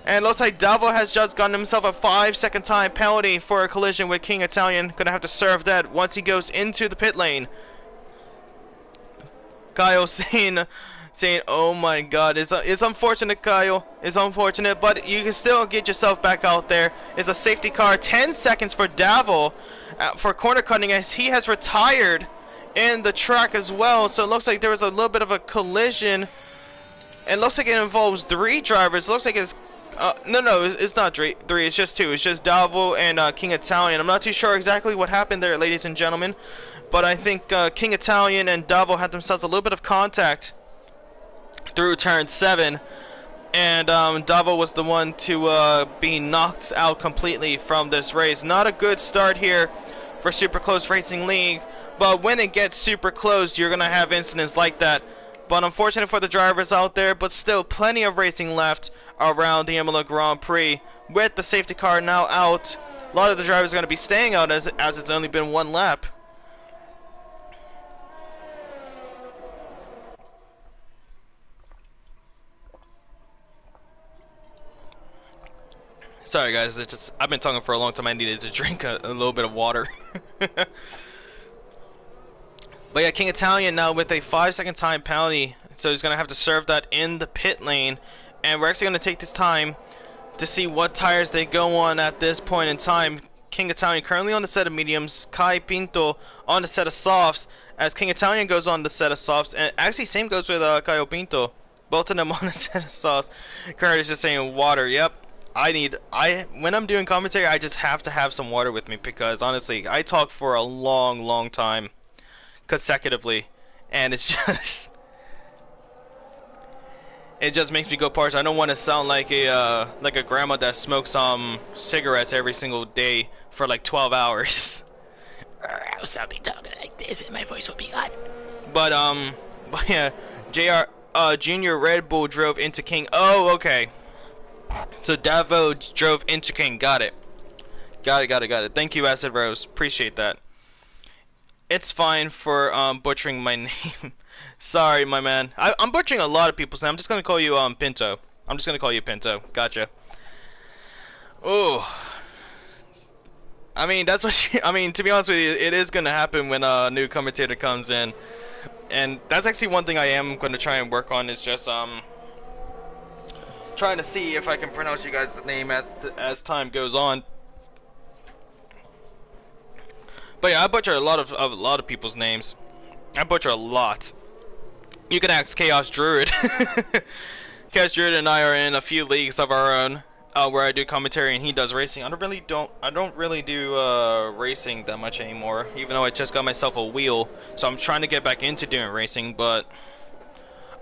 And looks like Davo has just gotten himself a 5-second time penalty for a collision with King Italian. Gonna have to serve that once he goes into the pit lane. Kyle saying, oh my god, it's unfortunate, Kyle. It's unfortunate, but you can still get yourself back out there. It's a safety car. 10 seconds for Davo for corner cutting, as he has retired in the track as well. So it looks like there was a little bit of a collision. And looks like it involves 3 drivers. It looks like it's no, it's not 3. It's just 2. It's just Davo and King Italian. I'm not too sure exactly what happened there, ladies and gentlemen, but I think King Italian and Davo had themselves a little bit of contact through turn 7, and Davo was the one to be knocked out completely from this race. Not a good start here for Super Close Racing League, but when it gets super close, you're gonna have incidents like that. But unfortunate for the drivers out there, but still plenty of racing left around the Imola Grand Prix. With the safety car now out, a lot of the drivers are going to be staying out as it's only been 1 lap. Sorry guys, I've been talking for a long time. I needed to drink a little bit of water. But yeah, King Italian now with a 5-second time penalty, so he's going to have to serve that in the pit lane. And we're actually going to take this time to see what tires they go on at this point in time. King Italian currently on the set of mediums, Kai Pinto on the set of softs, as King Italian goes on the set of softs, and actually same goes with Caio Pinto. Both of them on the set of softs. Kurt is just saying water. Yep. When I'm doing commentary, I just have to have some water with me because honestly, I talk for a long time consecutively, and it's just it just makes me go parched. I don't want to sound like a grandma that smokes cigarettes every single day for like 12 hours. I'll stop me talking like this and my voice will be gone. But yeah, Junior Red Bull drove into King. Oh, okay. So Davo drove into King. Got it. Got it. Thank you, Acid Rose. Appreciate that. It's fine for butchering my name. Sorry, my man. I'm butchering a lot of people's name. I'm just gonna call you Pinto. I'm just gonna call you Pinto. Gotcha. Oh. I mean, that's what I mean, to be honest with you, it is gonna happen when a new commentator comes in. And that's actually one thing I am gonna try and work on, is just trying to see if I can pronounce you guys' name as time goes on. But yeah, I butcher a lot of people's names. I butcher a lot. You can ask Chaos Druid. Chaos Druid and I are in a few leagues of our own, where I do commentary and he does racing. I don't really do racing that much anymore, even though I just got myself a wheel. So I'm trying to get back into doing racing, but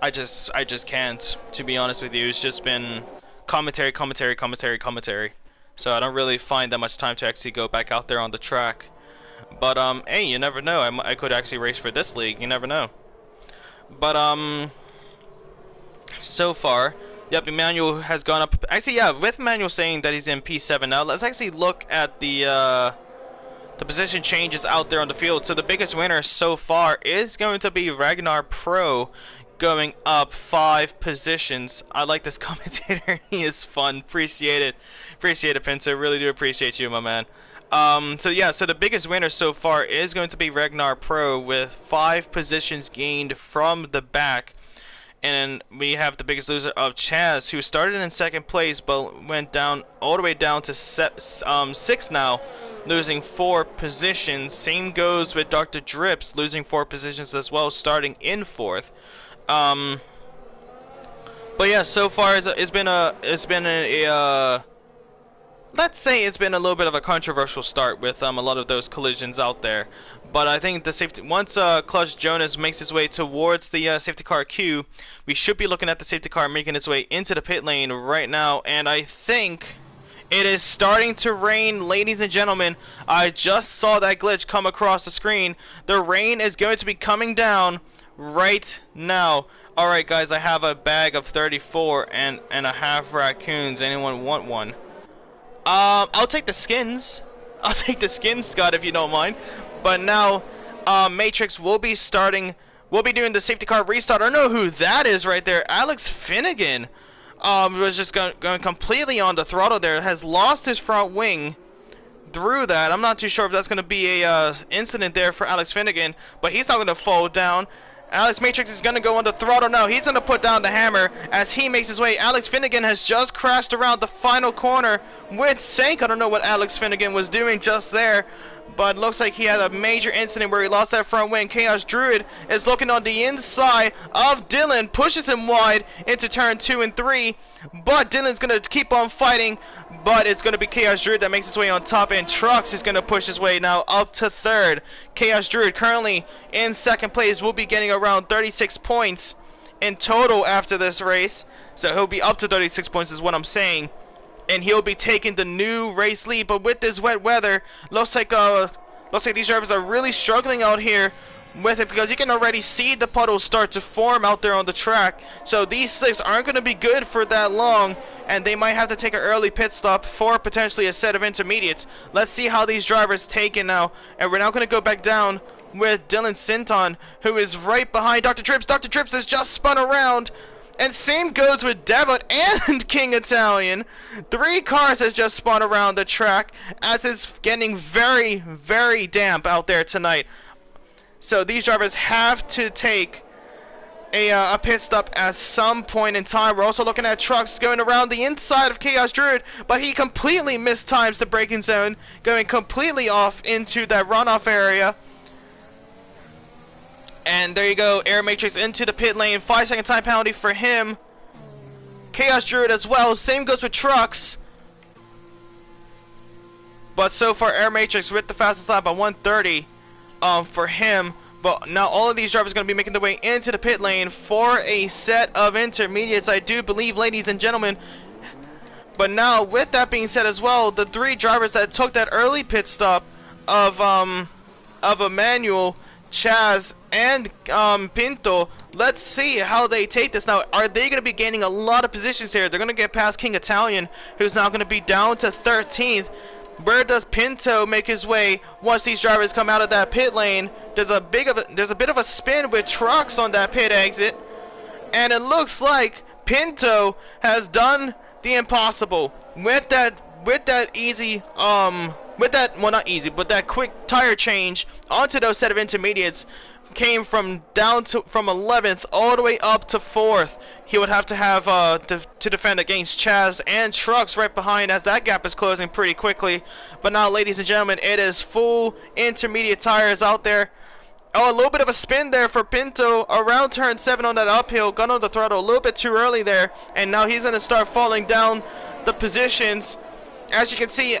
I just can't, to be honest with you. It's just been commentary. So I don't really find that much time to actually go back out there on the track. But hey, you never know. I could actually race for this league. You never know. But so far, yep, Emmanuel has gone up. Actually, yeah, with Emmanuel saying that he's in P7 now, let's actually look at the position changes out there on the field. So the biggest winner so far is going to be Ragnar Pro, going up 5 positions. I like this commentator. He is fun. Appreciate it, Pinto. Really do appreciate you, my man. So yeah, so the biggest winner so far is going to be Ragnar Pro with 5 positions gained from the back. And we have the biggest loser of Chaz, who started in 2nd place but went down all the way down to 6 now, losing 4 positions. Same goes with Dr. Drips, losing 4 positions as well, starting in 4th. But yeah, so far it's been a let's say it's been a little bit of a controversial start with a lot of those collisions out there. But I think the safety, once Clutch Jonas makes his way towards the safety car queue, we should be looking at the safety car making its way into the pit lane right now. And I think it is starting to rain, ladies and gentlemen. I just saw that glitch come across the screen. The rain is going to be coming down right now. Alright guys, I have a bag of 34 and a half raccoons. Anyone want one? I'll take the skins. I'll take the skins, Scott, if you don't mind. But now, Matrix will be starting. We'll be doing the safety car restart. I don't know who that is right there. Alex Finnegan was just going completely on the throttle there. Has lost his front wing through that. I'm not too sure if that's going to be a incident there for Alex Finnegan, but he's not going to fall down. Alex Matrix is going to go on the throttle now. He's going to put down the hammer as he makes his way. Alex Finnegan has just crashed around the final corner with Sank. I don't know what Alex Finnegan was doing just there, but looks like he had a major incident where he lost that front wing. Chaos Druid is looking on the inside of Dylan, pushes him wide into turn 2 and 3, but Dylan's going to keep on fighting, but it's going to be Chaos Druid that makes his way on top, and Trucks is going to push his way now up to 3rd. Chaos Druid currently in 2nd place, will be getting around 36 points in total after this race, so he'll be up to 36 points is what I'm saying. And he'll be taking the new race lead. But with this wet weather, looks like these drivers are really struggling out here with it, because you can already see the puddles start to form out there on the track. So these slicks aren't going to be good for that long, and they might have to take an early pit stop for potentially a set of intermediates. Let's see how these drivers take it now. And we're now going to go back down with Dylan Sinton, who is right behind Dr. Trips. Dr. Trips has just spun around. And same goes with Devot and King Italian. 3 cars has just spun around the track as it's getting very, very damp out there tonight. So these drivers have to take a pit stop at some point in time. We're also looking at trucks going around the inside of Chaos Druid, but he completely mistimes the braking zone, going completely off into that runoff area. And there you go, Air Matrix into the pit lane. 5-second time penalty for him. Chaos Druid as well. Same goes with trucks. But so far, Air Matrix with the fastest lap by 130 for him. But now all of these drivers are going to be making their way into the pit lane for a set of intermediates, I do believe, ladies and gentlemen. But now, with that being said as well, the 3 drivers that took that early pit stop of Emmanuel, Chaz, and Pinto, let's see how they take this. Now, are they going to be gaining a lot of positions here? They're going to get past King Italian, who's now going to be down to 13th. Where does Pinto make his way once these drivers come out of that pit lane? There's a bit of a spin with trucks on that pit exit, and it looks like Pinto has done the impossible with that easy with that, well, not easy, but that quick tire change onto those set of intermediates. Came from 11th all the way up to 4th. He would have to have to defend against Chaz and trucks right behind, as that gap is closing pretty quickly. But now, ladies and gentlemen, it is full intermediate tires out there. Oh, a little bit of a spin there for Pinto around turn 7 on that uphill. Gun on the throttle a little bit too early there, and now he's going to start falling down the positions. As you can see,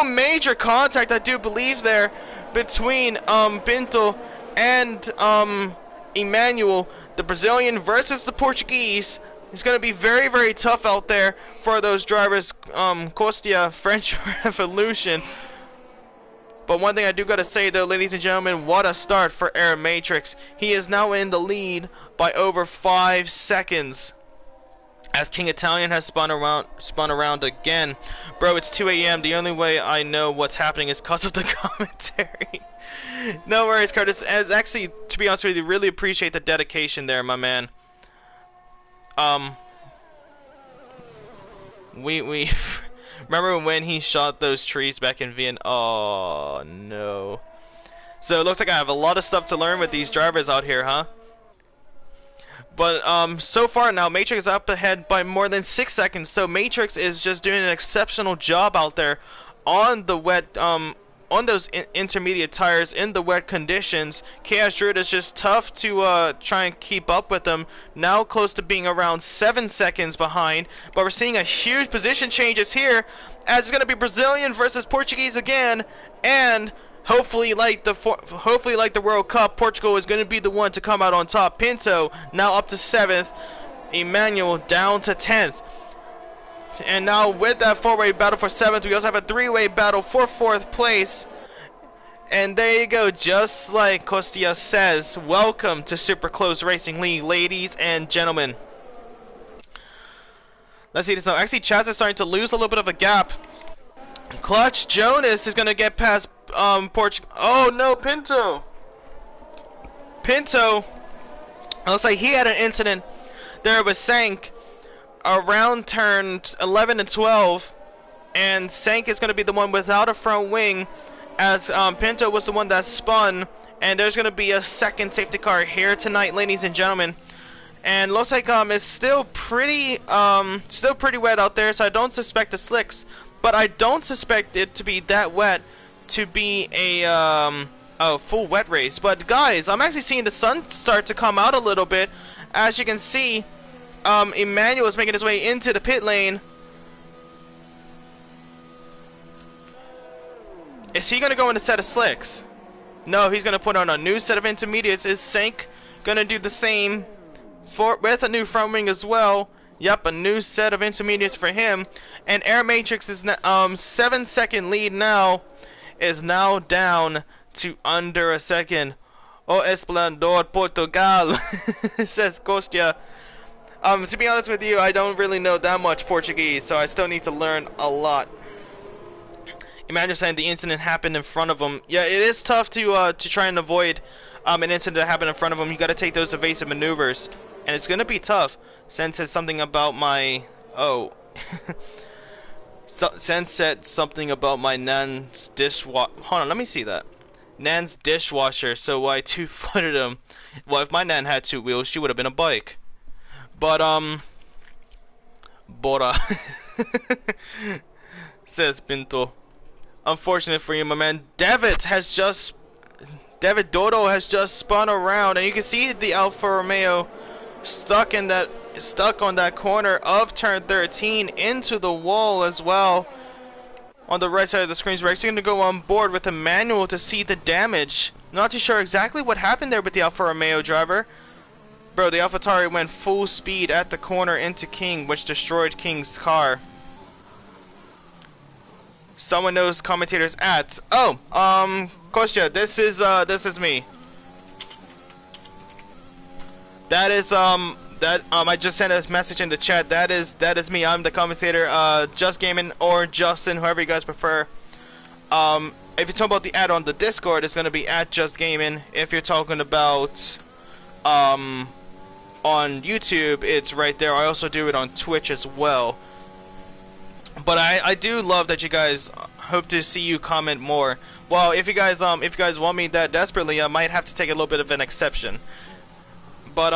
major contact, I do believe, there between Pinto and Emmanuel. The Brazilian versus the Portuguese. It's going to be very, very tough out there for those drivers. Costia, French Revolution. But one thing I do got to say, though, ladies and gentlemen, what a start for Air Matrix. He is now in the lead by over 5 seconds, as King Italian has spun around again. Bro, it's 2 a.m. The only way I know what's happening is because of the commentary. No worries, Curtis. As actually, to be honest with you, really appreciate the dedication there, my man. We remember when he shot those trees back in Vienna? Oh no. So it looks like I have a lot of stuff to learn with these drivers out here, huh? But so far now, Matrix is up ahead by more than 6 seconds. So Matrix is just doing an exceptional job out there on the wet, on those intermediate tires in the wet conditions. Chaos Druid is just tough to try and keep up with them. Now close to being around 7 seconds behind. But we're seeing a huge position changes here, as it's going to be Brazilian versus Portuguese again, and hopefully, like the World Cup, Portugal is going to be the one to come out on top. Pinto now up to 7th. Emmanuel down to 10th. And now with that 4-way battle for 7th, we also have a 3-way battle for 4th place. And there you go, just like Costia says, welcome to Super Close Racing League, ladies and gentlemen. Let's see this now. Actually, Chaz is starting to lose a little bit of a gap. Clutch Jonas is going to get past Portugal. Oh no, Pinto. Looks like he had an incident there with Sank around turns 11 and 12, and Sank is going to be the one without a front wing, as Pinto was the one that spun. And there's going to be a second safety car here tonight, ladies and gentlemen. And looks like it's still pretty wet out there, so I don't suspect the slicks, but I don't suspect it to be that wet to be a full wet race. But guys, I'm actually seeing the sun start to come out a little bit. As you can see, Emmanuel is making his way into the pit lane. Is he going to go in a set of slicks? No, he's going to put on a new set of intermediates. Is Sank going to do the same with a new front wing as well? Yep, a new set of intermediates for him. And Air Matrix is 7-second lead now is now down to under a second. O Esplendor Portugal, says Costia. To be honest with you, I don't really know that much Portuguese, so I still need to learn a lot. Imagine saying the incident happened in front of him. Yeah, it is tough to try and avoid an incident that happened in front of him. You got to take those evasive maneuvers, and it's gonna be tough. Sen said something about my Sen said something about my nan's dishwasher. Hold on, let me see that. Nan's dishwasher, so I two-footed him. Well, if my Nan had two wheels, she would have been a bike. But Bora says Pinto. Unfortunate for you, my man. David Dodo has just spun around, and you can see the Alfa Romeo stuck on that corner of turn 13 into the wall as well. On the right side of the screen, we're actually going to go on board with a manual to see the damage. Not too sure exactly what happened there with the Alfa Romeo driver. Bro, the AlphaTauri went full speed at the corner into King, which destroyed King's car. Someone knows commentators at. Oh, Kostya, this is me. That is I just sent a message in the chat. That is me. I'm the commentator. Just Gaming or Justin, whoever you guys prefer. If you're talking about the ad on the Discord, it's gonna be at Just Gaming. If you're talking about on YouTube, it's right there. I also do it on Twitch as well. But I do love that you guys hope to see you comment more. Well, if you guys want me that desperately, I might have to take a little bit of an exception. But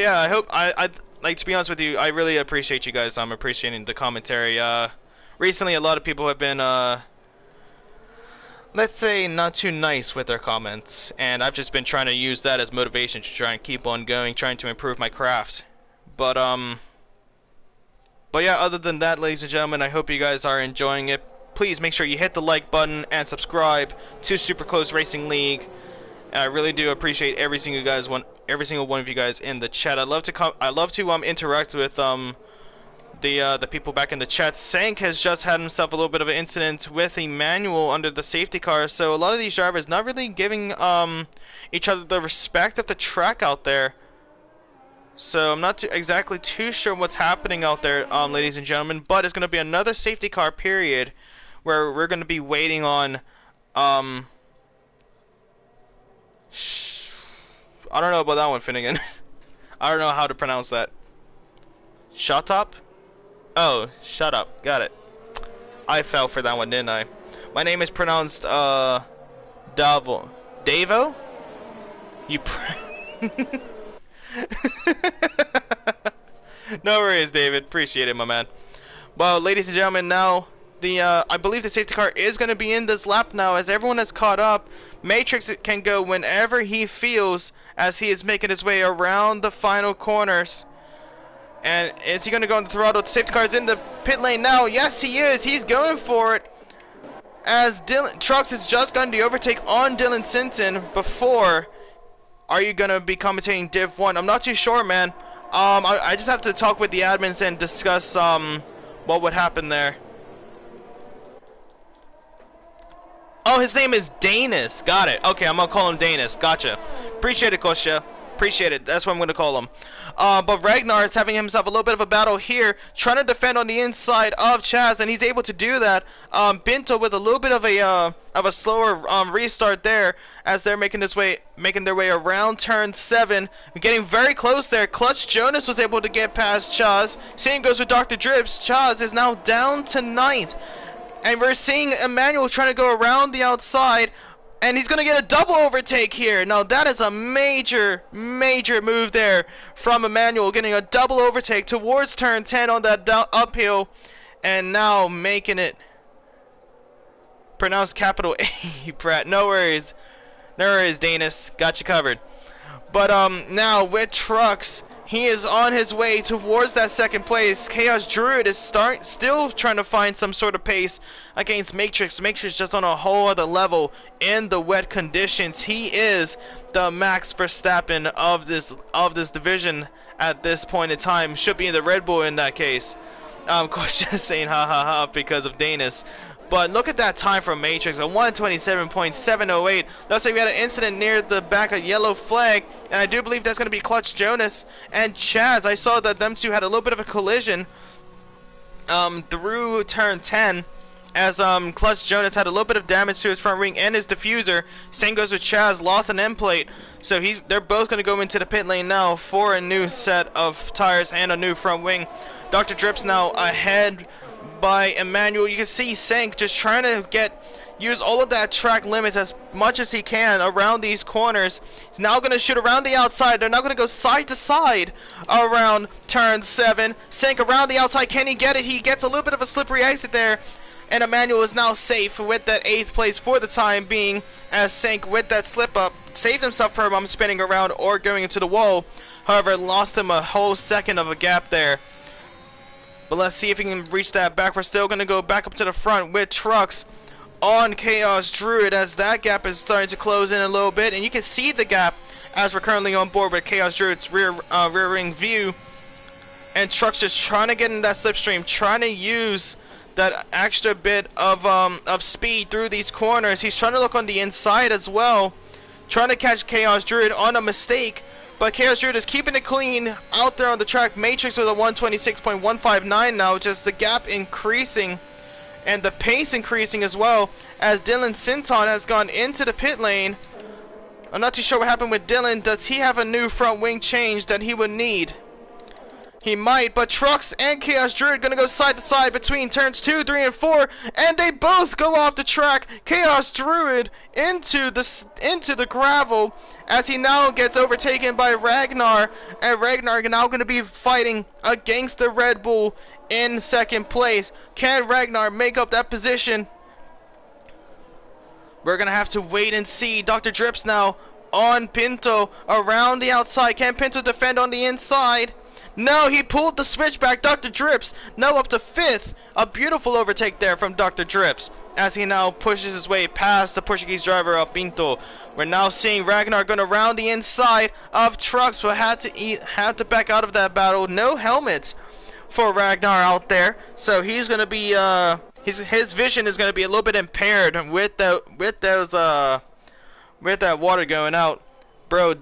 yeah, I hope I like, to be honest with you, I really appreciate you guys. I'm appreciating the commentary. Recently a lot of people have been let's say not too nice with their comments, and I've just been trying to use that as motivation to try and keep on going, trying to improve my craft. But yeah, other than that, ladies and gentlemen, I hope you guys are enjoying it. Please make sure you hit the like button and subscribe to Super Close Racing League. And I really do appreciate every single one of you guys in the chat. I love to interact with the people back in the chat. Sank has just had himself a little bit of an incident with Emmanuel under the safety car, so a lot of these drivers not really giving each other the respect of the track out there. So I'm not exactly too sure what's happening out there, ladies and gentlemen, but it's going to be another safety car period where we're going to be waiting on I don't know about that one, Finnegan. I don't know how to pronounce that. Shut up? Oh, shut up. Got it. I fell for that one, didn't I? My name is pronounced Davo. Davo? You No worries, David. Appreciate it, my man. Well, ladies and gentlemen, now I believe the safety car is going to be in this lap now, as everyone has caught up. Matrix can go whenever he feels, as he is making his way around the final corners. And is he going to go on the throttle? The safety car is in the pit lane now. Yes, he is. He's going for it. As Trucks has just gotten the overtake on Dylan Sinton before. Are you going to be commentating Div 1? I'm not too sure, man. I just have to talk with the admins and discuss what would happen there. Oh, his name is Danis. Got it. Okay, I'm gonna call him Danis. Gotcha. Appreciate it, Kostya. Appreciate it. That's what I'm gonna call him. But Ragnar is having himself a little bit of a battle here, trying to defend on the inside of Chaz, and he's able to do that. Binto with a little bit of a slower restart there, as they're making their way around turn 7, getting very close there. Clutch Jonas was able to get past Chaz. Same goes with Dr. Drips. Chaz is now down to 9th. And we're seeing Emmanuel trying to go around the outside, and he's going to get a double overtake here. Now that is a major move there from Emmanuel, getting a double overtake towards turn 10 on that uphill, and now making it. Pronounced capital A, Pratt. No worries, Danis. Got you covered. But now with Trucks, he is on his way towards that second place. Chaos Druid is still trying to find some sort of pace against Matrix. Matrix just on a whole other level in the wet conditions. He is the Max Verstappen of this division at this point in time. Should be in the Red Bull in that case. Of course, just saying ha ha ha because of Danis. But look at that time from Matrix, a 127.708. Looks like we had an incident near the back of Yellow Flag, and I do believe that's going to be Clutch Jonas and Chaz. I saw that them two had a little bit of a collision through turn 10, as Clutch Jonas had a little bit of damage to his front wing and his diffuser. Same goes with Chaz, lost an end plate. So they're both going to go into the pit lane now for a new set of tires and a new front wing. Dr. Drips now ahead by Emmanuel. You can see Sank just trying to get use all of that track limits as much as he can around these corners. He's now going to shoot around the outside. They're now going to go side to side around turn 7. Sank around the outside. Can he get it? He gets a little bit of a slippery exit there. And Emmanuel is now safe with that 8th place for the time being, as Sank, with that slip up, saved himself from spinning around or going into the wall. However, lost him a whole second of a gap there. But let's see if he can reach that back. We're still going to go back up to the front with Trucks on Chaos Druid, as that gap is starting to close in a little bit. And you can see the gap as we're currently on board with Chaos Druid's rear ring view. And Trucks just trying to get in that slipstream, trying to use that extra bit of speed through these corners. He's trying to look on the inside as well, trying to catch Chaos Druid on a mistake, but Chaos Druid is keeping it clean out there on the track. Matrix with a 126.159 now, just the gap increasing and the pace increasing as well, as Dylan Sinton has gone into the pit lane. I'm not too sure what happened with Dylan. Does he have a new front wing change that he would need? He might, but Trucks and Chaos Druid gonna go side to side between turns 2, 3, and 4, and they both go off the track. Chaos Druid into the gravel, as he now gets overtaken by Ragnar, and Ragnar now gonna be fighting against the Red Bull in second place. Can Ragnar make up that position? We're gonna have to wait and see. Dr. Drips now on Pinto around the outside. Can Pinto defend on the inside? No, he pulled the switch back. Dr. Drips now up to 5th. A beautiful overtake there from Dr. Drips, as he now pushes his way past the Portuguese driver of Pinto. We're now seeing Ragnar going around the inside of Trucks, but had to back out of that battle. No helmet for Ragnar out there, so he's going to be his vision is going to be a little bit impaired with that water going out, bro.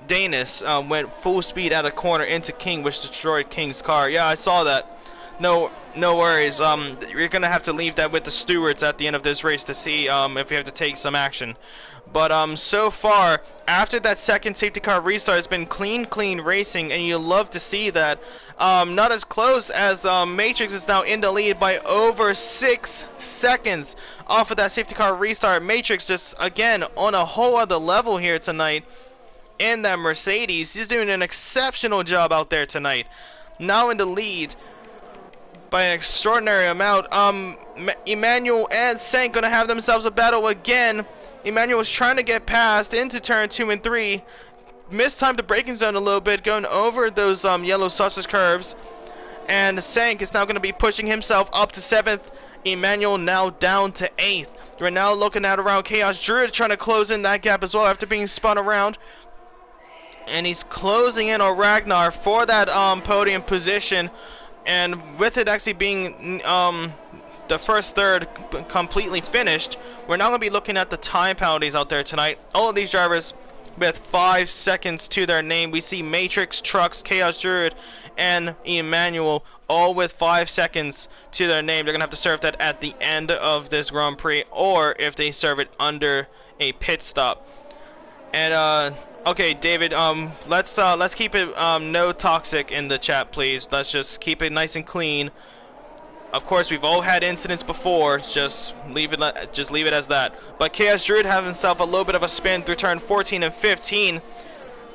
Danis went full speed out of corner into King, which destroyed King's car. Yeah, I saw that. No worries. You're gonna have to leave that with the stewards at the end of this race to see if you have to take some action. But so far, after that second safety car restart, it's been clean racing, and you love to see that. Not as close as Matrix is now in the lead by over 6 seconds off of that safety car restart. Matrix just again on a whole other level here tonight. In that Mercedes, he's doing an exceptional job out there tonight. Now in the lead by an extraordinary amount. Emmanuel and Sank gonna have themselves a battle again. Emmanuel was trying to get past into turn 2 and 3, mistimed the braking zone a little bit, going over those yellow sausage curves, and Sank is now gonna be pushing himself up to 7th. Emmanuel now down to 8th. We're now looking at around Chaos Druid, trying to close in that gap as well after being spun around. And he's closing in on Ragnar for that podium position, and with it actually being the first third completely finished, we're now going to be looking at the time penalties out there tonight. All of these drivers with 5 seconds to their name. We see Matrix, Trucks, Chaos Druid, and Emmanuel all with 5 seconds to their name. They're going to have to serve that at the end of this Grand Prix, or if they serve it under a pit stop. And okay, David, let's keep it no toxic in the chat, please. Let's just keep it nice and clean. Of course, we've all had incidents before. Just leave it as that. But Chaos Druid has himself a little bit of a spin through turn 14 and 15,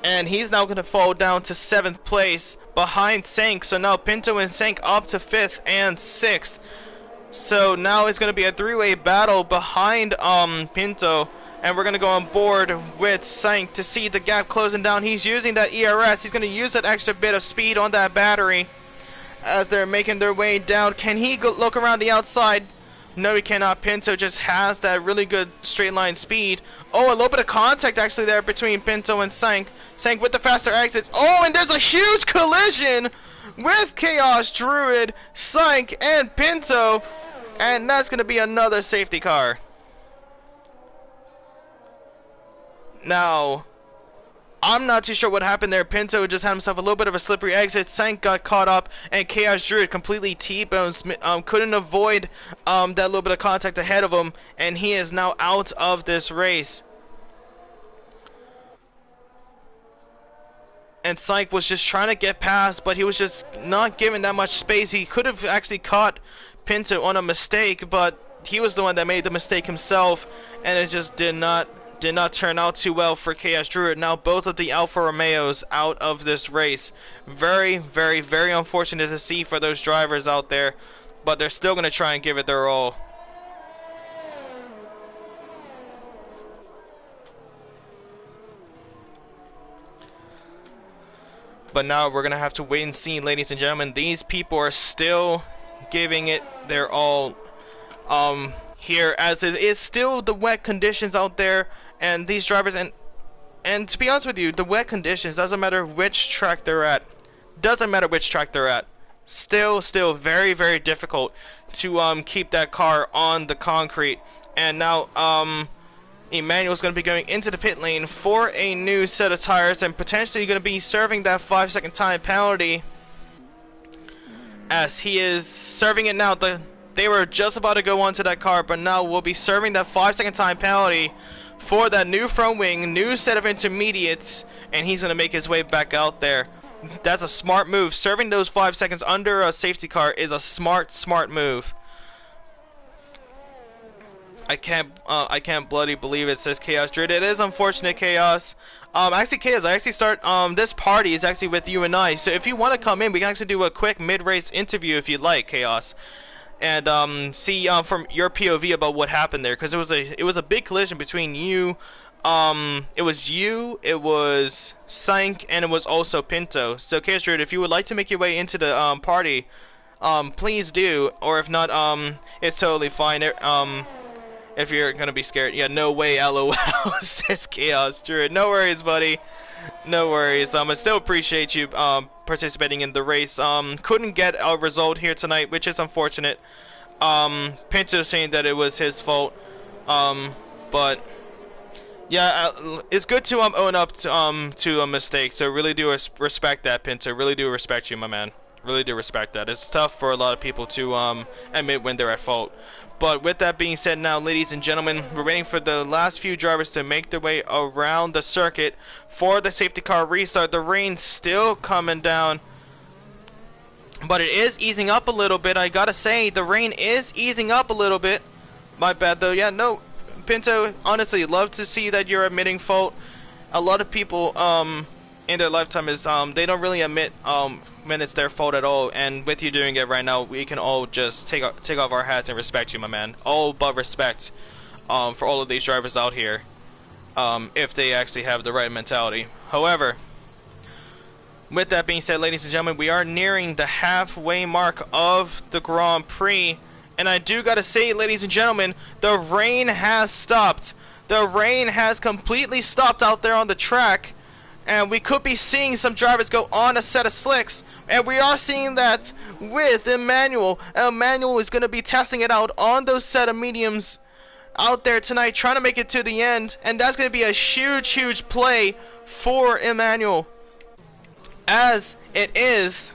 and he's now going to fall down to 7th place behind Sank. So now Pinto and Sank up to 5th and 6th. So now it's going to be a 3-way battle behind Pinto. And we're going to go on board with Sank to see the gap closing down. He's using that ERS. He's going to use that extra bit of speed on that battery as they're making their way down. Can he look around the outside? No, he cannot. Pinto just has that really good straight line speed. Oh, a little bit of contact actually there between Pinto and Sank. Sank with the faster exits. Oh, and there's a huge collision with Chaos Druid, Sank, and Pinto. And that's going to be another safety car. Now, I'm not too sure what happened there. Pinto just had himself a little bit of a slippery exit. Sank got caught up, and Chaos Druid completely T-bones. Couldn't avoid that little bit of contact ahead of him, and he is now out of this race. And Sank was just trying to get past, but he was just not given that much space. He could have actually caught Pinto on a mistake, but he was the one that made the mistake himself, and it just did not turn out too well for Chaos Druid. Now both of the Alfa Romeos out of this race. Very, very, very unfortunate to see for those drivers out there, but they're still going to try and give it their all. But now we're going to have to wait and see, ladies and gentlemen. These people are still giving it their all here, as it is still the wet conditions out there, and these drivers, and to be honest with you, the wet conditions, doesn't matter which track they're at. Still very, very difficult to keep that car on the concrete. And now Emmanuel's going to be going into the pit lane for a new set of tires, and potentially going to be serving that 5-second time penalty, as he is serving it now. They were just about to go onto that car, but now we'll be serving that 5-second time penalty for that new front wing, new set of intermediates, and he's going to make his way back out there. That's a smart move. Serving those 5 seconds under a safety car is a smart move. I can't bloody believe it, says Chaos Druid. It is unfortunate, Chaos. Actually, Chaos, I actually start, this party is actually with you and I. So if you want to come in, we can actually do a quick mid-race interview if you'd like, Chaos. And, see, from your POV about what happened there. Because it was a big collision between you, it was Sank, and it was also Pinto. So, Chaos Druid, if you would like to make your way into the, party, please do. Or if not, it's totally fine. If you're gonna be scared, yeah, no way, LOL, says Chaos Druid. No worries, buddy. No worries. I still appreciate you participating in the race. Couldn't get a result here tonight, which is unfortunate. Pinto saying that it was his fault. But yeah, it's good to own up to a mistake. So really do respect that, Pinto. Really do respect you, my man. Really do respect that. It's tough for a lot of people to admit when they're at fault. But with that being said, now, ladies and gentlemen, we're waiting for the last few drivers to make their way around the circuit for the safety car restart. The rain's still coming down, but it is easing up a little bit. I gotta say, the rain is easing up a little bit. My bad, though. Yeah, no, Pinto, honestly, love to see that you're admitting fault. A lot of people, in their lifetime is, they don't really admit, when it's their fault at all, and with you doing it right now, we can all just take off our hats and respect you, my man. All but respect, for all of these drivers out here, if they actually have the right mentality. However, with that being said, ladies and gentlemen, we are nearing the halfway mark of the Grand Prix, and I do gotta say, ladies and gentlemen, the rain has stopped. The rain has completely stopped out there on the track. And we could be seeing some drivers go on a set of slicks. And we are seeing that with Emmanuel. Emmanuel is going to be testing it out on those set of mediums out there tonight, trying to make it to the end. And that's going to be a huge, huge play for Emmanuel, as it is.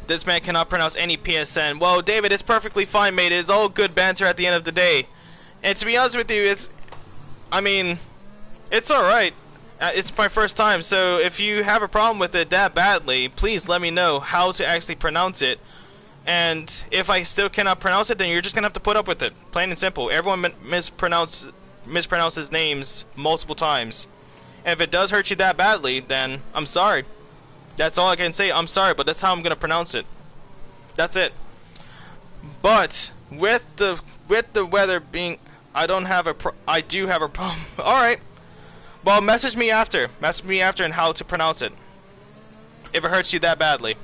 This man cannot pronounce any PSN. Well, David, it's perfectly fine, mate. It's all good banter at the end of the day. And to be honest with you, it's alright. It's my first time, so if you have a problem with it that badly, please let me know how to actually pronounce it. And if I still cannot pronounce it, then you're just gonna have to put up with it. Plain and simple. Everyone mispronounces names multiple times. And if it does hurt you that badly, then I'm sorry. That's all I can say. I'm sorry, but that's how I'm gonna pronounce it. That's it. But with the weather being, I do have a problem. All right. Well, message me after and how to pronounce it, if it hurts you that badly.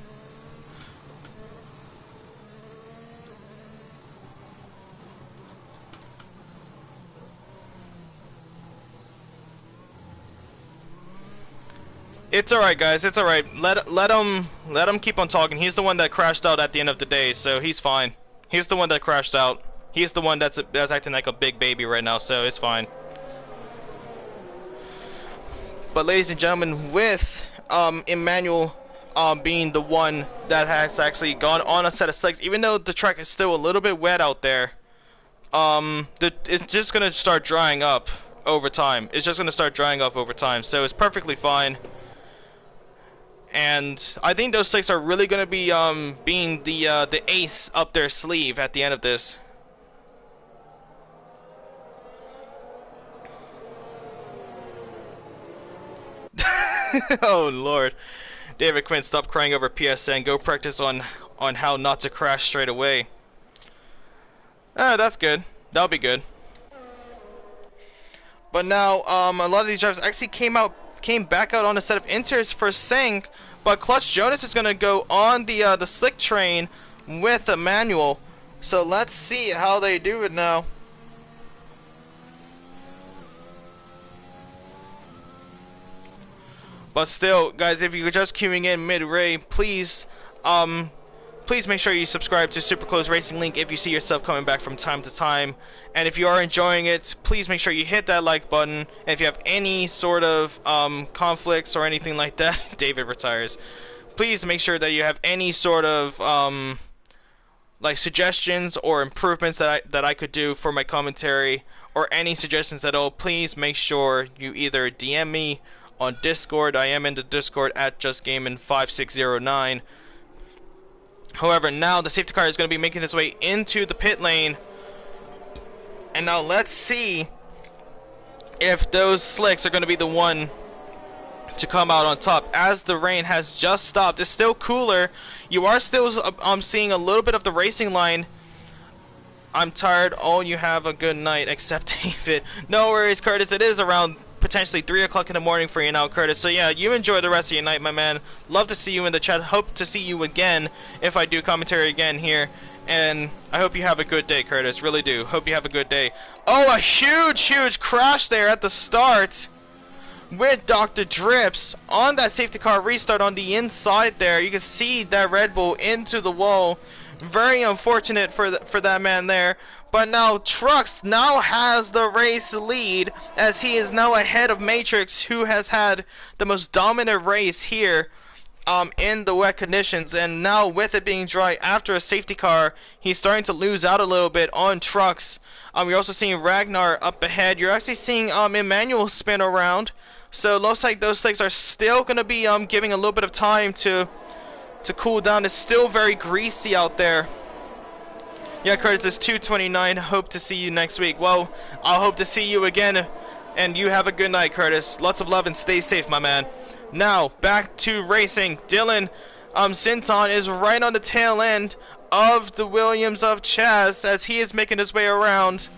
It's alright, guys, it's alright. Let him keep on talking. He's the one that crashed out at the end of the day, so he's fine. He's the one that crashed out. He's the one that's acting like a big baby right now, so it's fine. But ladies and gentlemen, with Emmanuel being the one that has actually gone on a set of slicks, even though the track is still a little bit wet out there, it's just gonna start drying up over time. So it's perfectly fine. And I think those slicks are really gonna be being the ace up their sleeve at the end of this. Oh Lord, David Quinn, stop crying over PSN. Go practice on how not to crash straight away. Ah, that's good. That'll be good. But now, a lot of these drivers actually came back out on a set of inters for sync. But Clutch Jonas is gonna go on the slick train with a manual. So let's see how they do it now. But still, guys, if you're just queuing in mid-ray, please make sure you subscribe to Super Close Racing Link if you see yourself coming back from time to time. And if you are enjoying it, please make sure you hit that like button. And if you have any sort of conflicts or anything like that, David retires. Please make sure that you have any sort of like suggestions or improvements that I could do for my commentary, or any suggestions at all. Please make sure you either DM me on Discord. I am in the Discord at JustGaming5609. However, now the safety car is going to be making its way into the pit lane. And now let's see if those slicks are going to be the one to come out on top. As the rain has just stopped, it's still cooler. You are still seeing a little bit of the racing line. I'm tired. Oh, you have a good night, except David. No worries, Curtis. It is around potentially 3 o'clock in the morning for you now, Curtis. So yeah, you enjoy the rest of your night, my man. Love to see you in the chat. Hope to see you again if I do commentary again here. And I hope you have a good day, Curtis. Really do. Hope you have a good day. Oh, a huge crash there at the start with Dr. Drips on that safety car restart on the inside there. You can see that Red Bull into the wall. Very unfortunate for that man there. But now Trucks now has the race lead, as he is now ahead of Matrix, who has had the most dominant race here in the wet conditions. And now with it being dry after a safety car, he's starting to lose out a little bit on Trucks. You're also seeing Ragnar up ahead. You're actually seeing Emmanuel spin around. So it looks like those slicks are still going to be giving a little bit of time to cool down. It's still very greasy out there. Yeah, Curtis, it's 2:29. Hope to see you next week. Well, I'll hope to see you again, and you have a good night, Curtis. Lots of love and stay safe, my man. Now, back to racing. Dylan Sinton is right on the tail end of the Williams of Chaz, as he is making his way around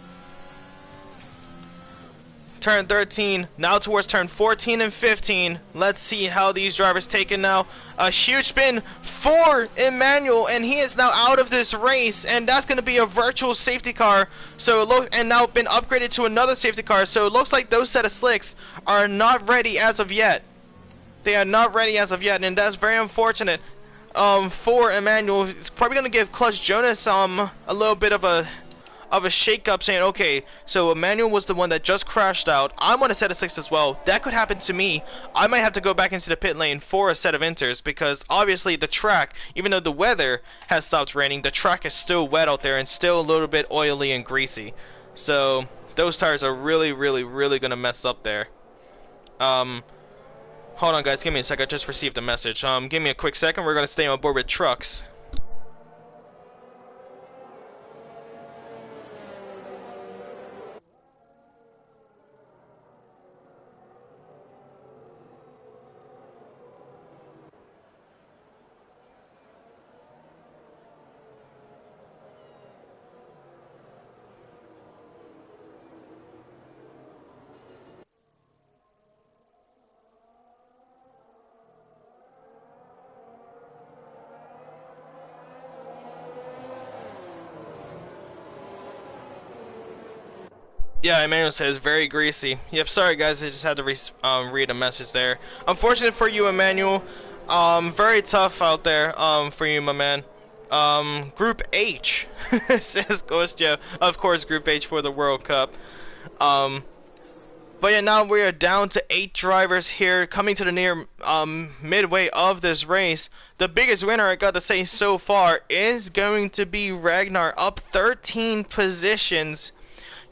turn 13, now towards turn 14 and 15. Let's see how these drivers take it now. A huge spin for Emmanuel, and he is now out of this race, and that's going to be a virtual safety car. So it looks, and now been upgraded to another safety car. So it looks like those set of slicks are not ready as of yet. They are not ready as of yet, and that's very unfortunate for Emmanuel. It's probably going to give Clutch Jonas a little bit of a shake-up, saying, okay, so Emmanuel was the one that just crashed out. I'm on a set of slicks as well. That could happen to me. I might have to go back into the pit lane for a set of inters, because obviously the track, even though the weather has stopped raining, the track is still wet out there and still a little bit oily and greasy. So those tires are really going to mess up there. Hold on, guys. Give me a sec. I just received a message. Give me a quick second. We're going to stay on board with Trucks. Yeah, Emmanuel says very greasy. Yep, sorry guys, I just had to read a message there. Unfortunate for you, Emmanuel. Very tough out there for you, my man. Group H, says Ghost Joe. Of course, Group H for the World Cup. But yeah, now we are down to 8 drivers here, coming to the near midway of this race. The biggest winner, I got to say so far, is going to be Ragnar, up 13 positions.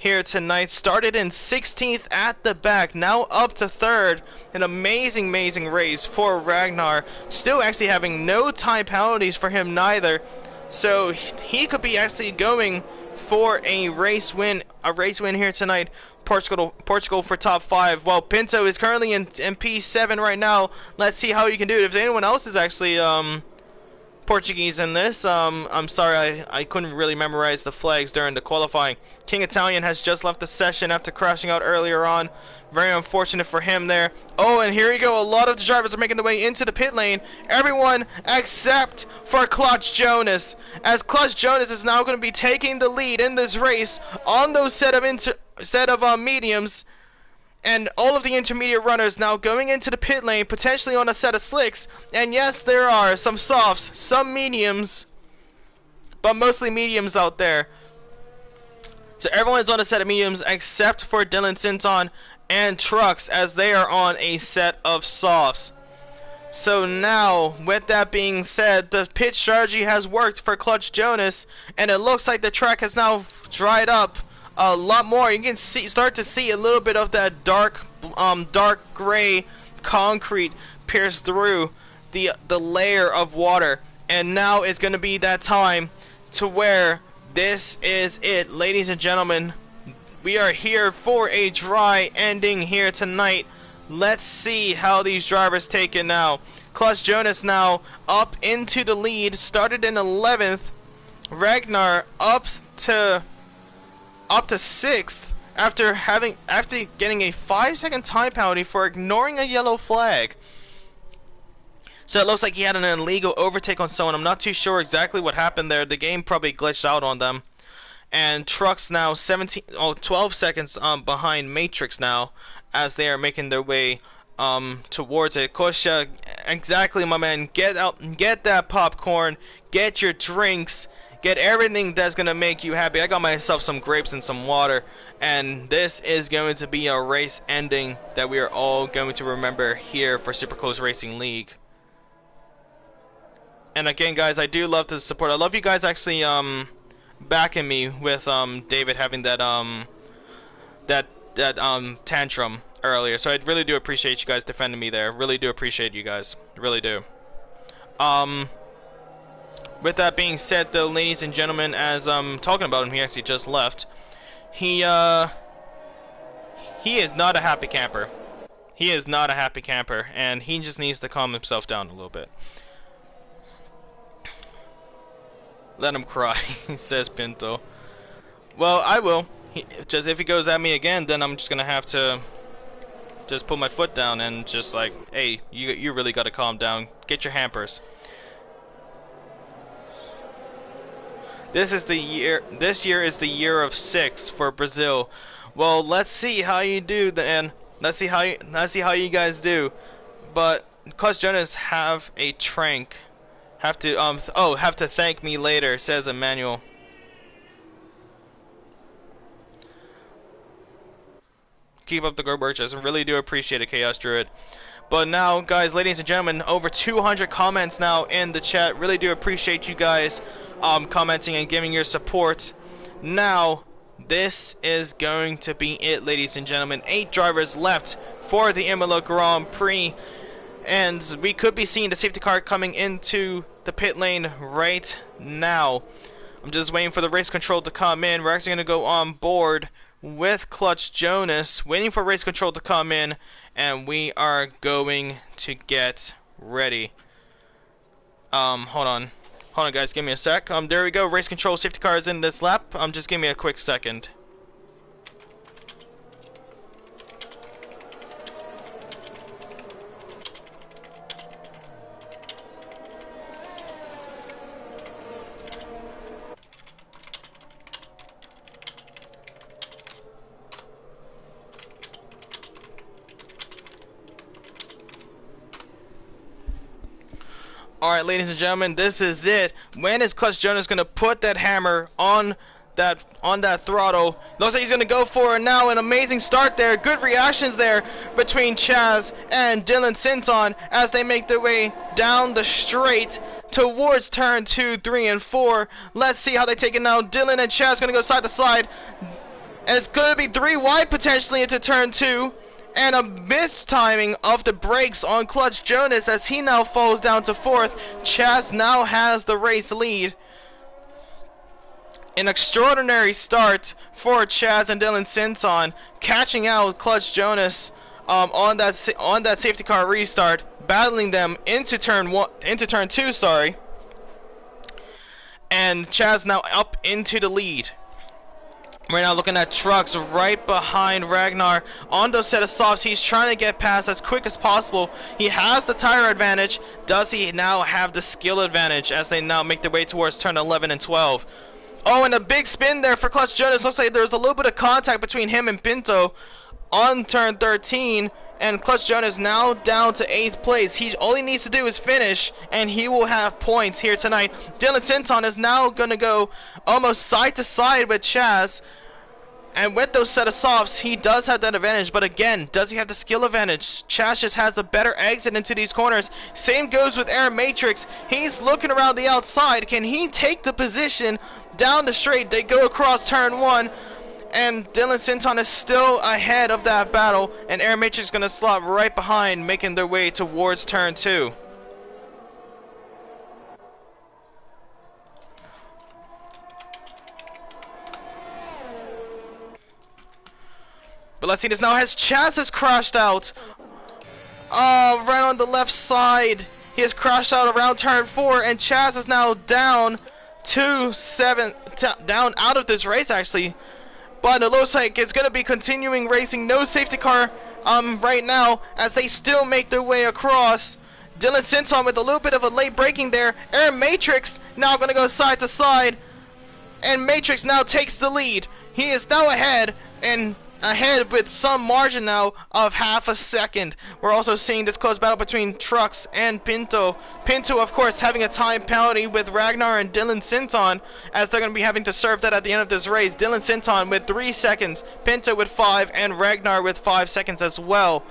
here tonight. Started in 16th at the back, now up to 3rd. An amazing race for Ragnar. Still actually having no time penalties for him neither. So he could be actually going for a race win here tonight. Portugal for top 5. Well, Pinto is currently in P7 right now. Let's see how he can do it. If anyone else is actually Portuguese in this, I'm sorry I couldn't really memorize the flags during the qualifying. King Italian has just left the session after crashing out earlier on. Very unfortunate for him there. Oh, and here you go. A lot of the drivers are making their way into the pit lane. Everyone except for Clutch Jonas, as Clutch Jonas is now going to be taking the lead in this race on those set of mediums. And all of the intermediate runners now going into the pit lane, potentially on a set of slicks. And yes, there are some softs, some mediums, but mostly mediums out there. So everyone's on a set of mediums except for Dylan Sinton and Trucks, as they are on a set of softs. So now, with that being said, the pit strategy has worked for Clutch Jonas, and it looks like the track has now dried up a lot more. You can start to see a little bit of that dark gray concrete pierce through the layer of water. And now is going to be that time to where this is it, ladies and gentlemen. We are here for a dry ending here tonight. Let's see how these drivers take it now. Clutch Jonas now up into the lead, started in 11th. Ragnar up to 6th after getting a 5-second time penalty for ignoring a yellow flag. So it looks like he had an illegal overtake on someone. I'm not too sure exactly what happened there. The game probably glitched out on them. And Trucks now 12 seconds behind Matrix now, as they are making their way towards it. Kosha, exactly, my man. Get out, get that popcorn, get your drinks, get everything that's gonna make you happy. I got myself some grapes and some water, and this is going to be a race ending that we are all going to remember here for Super Close Racing League. And again, guys, I do love the support. I love you guys actually backing me with David having that tantrum earlier. So I really do appreciate you guys defending me there. Really do appreciate you guys. Really do. With that being said, though, ladies and gentlemen, as I'm talking about him, he actually just left. He is not a happy camper. He is not a happy camper, and he just needs to calm himself down a little bit. Let him cry, says Pinto. Well, I will. Just if he goes at me again, then I'm just gonna have to just put my foot down and just like, hey, you really gotta calm down. Get your hampers. This year is the year of 6 for Brazil. Well, let's see how you do then. Let's see how you guys do. But Clutch Jonas have a trank. Have to thank me later, says Emmanuel. Keep up the good work, I really do appreciate it, Chaos Druid. But now, guys, ladies and gentlemen, over 200 comments now in the chat. Really do appreciate you guys commenting and giving your support. Now, this is going to be it, ladies and gentlemen. 8 drivers left for the Imola Grand Prix. And we could be seeing the safety car coming into the pit lane right now. I'm just waiting for the race control to come in. We're actually going to go on board with Clutch Jonas, waiting for race control to come in, and we are going to get ready. Hold on guys, give me a sec. There we go, race control safety car is in this lap. Just give me a quick second. Alright, ladies and gentlemen, this is it. When is Clutch Jonas gonna put that hammer on that throttle? Looks like he's gonna go for it now. An amazing start there. Good reactions there between Chaz and Dylan Sinton as they make their way down the straight towards turn 2, 3, and 4. Let's see how they take it now. Dylan and Chaz gonna go side to side. And it's going to be 3 wide potentially into turn 2. And a mistiming of the brakes on Clutch Jonas as he now falls down to 4th. Chaz now has the race lead. An extraordinary start for Chaz and Dylan Sinton, catching out Clutch Jonas on that safety car restart, battling them into turn 2, sorry. And Chaz now up into the lead. We're now looking at Trucks right behind Ragnar on those set of softs. He's trying to get past as quick as possible. He has the tire advantage. Does he now have the skill advantage as they now make their way towards turn 11 and 12? Oh, and a big spin there for Clutch Jonas. Looks like there's a little bit of contact between him and Pinto on turn 13. And Clutch Jonas now down to 8th place. All he needs to do is finish, and he will have points here tonight. Dylan Sinton is now going to go almost side to side with Chaz. And with those set of softs, he does have that advantage. But again, does he have the skill advantage? Chaz just has the better exit into these corners. Same goes with Air Matrix. He's looking around the outside. Can he take the position down the straight? They go across turn 1. And Dylan Sinton is still ahead of that battle. And Air Matrix is going to slot right behind, making their way towards turn 2. But let's see this now. Chaz has crashed out. Right on the left side. He has crashed out around turn 4. And Chaz is now down down out of this race actually. But it looks like it's going to be continuing racing. No safety car right now as they still make their way across. Dylan Sinton with a little bit of a late braking there. Air Matrix now going to go side to side. And Matrix now takes the lead. He is now ahead with some margin now of half a second. We're also seeing this close battle between Trucks and Pinto. Pinto, of course, having a time penalty with Ragnar and Dylan Sinton, as they're going to be having to serve that at the end of this race. Dylan Sinton with 3 seconds, Pinto with 5, and Ragnar with 5 seconds as well.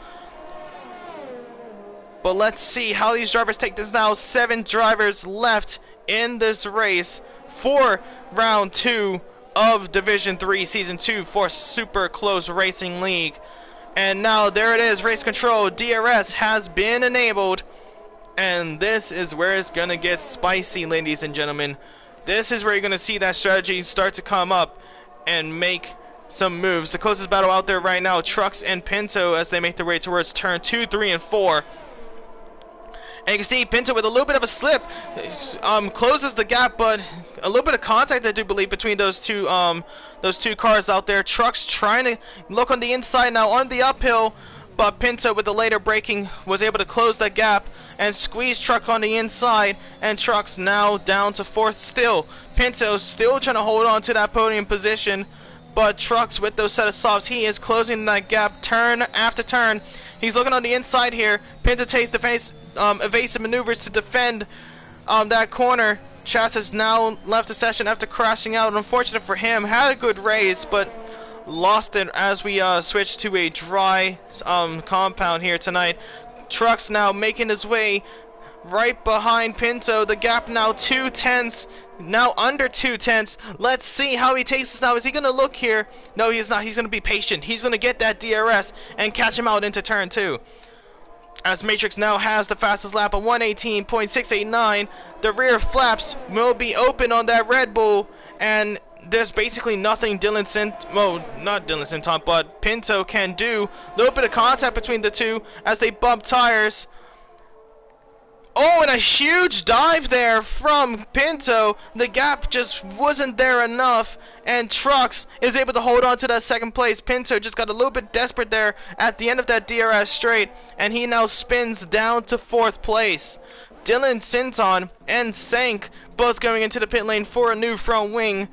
But let's see how these drivers take this now. 7 drivers left in this race for round 2 of Division 3 Season 2 for Super Close Racing League. And now there it is, race control. DRS has been enabled. And this is where it's going to get spicy, ladies and gentlemen. This is where you're going to see that strategy start to come up and make some moves. The closest battle out there right now, Trucks and Pinto, as they make their way towards turn 2, 3, and 4. And you can see Pinto with a little bit of a slip closes the gap, but a little bit of contact, I do believe, between those two cars out there. Trucks trying to look on the inside now on the uphill, but Pinto with the later braking was able to close that gap and squeeze Truck on the inside, and Trucks now down to 4th still. Pinto still trying to hold on to that podium position, but Trucks with those set of softs, he is closing that gap turn after turn. He's looking on the inside here. Pinto takes evasive maneuvers to defend that corner. Chaz has now left the session after crashing out. Unfortunate for him. Had a good race, but lost it as we switch to a dry compound here tonight. Trucks now making his way right behind Pinto. The gap now 2 tenths. Now under 2 tenths. Let's see how he takes this now. Is he going to look here? No, he's not. He's going to be patient. He's going to get that DRS and catch him out into turn 2. As Matrix now has the fastest lap of 118.689. The rear flaps will be open on that Red Bull, and there's basically nothing not Dylan Sinton, but Pinto can do. A little bit of contact between the two as they bump tires. Oh, and a huge dive there from Pinto. The gap just wasn't there enough, and Trucks is able to hold on to that 2nd place. Pinto just got a little bit desperate there at the end of that DRS straight, and he now spins down to 4th place. Dylan Sinton and Sank both going into the pit lane for a new front wing,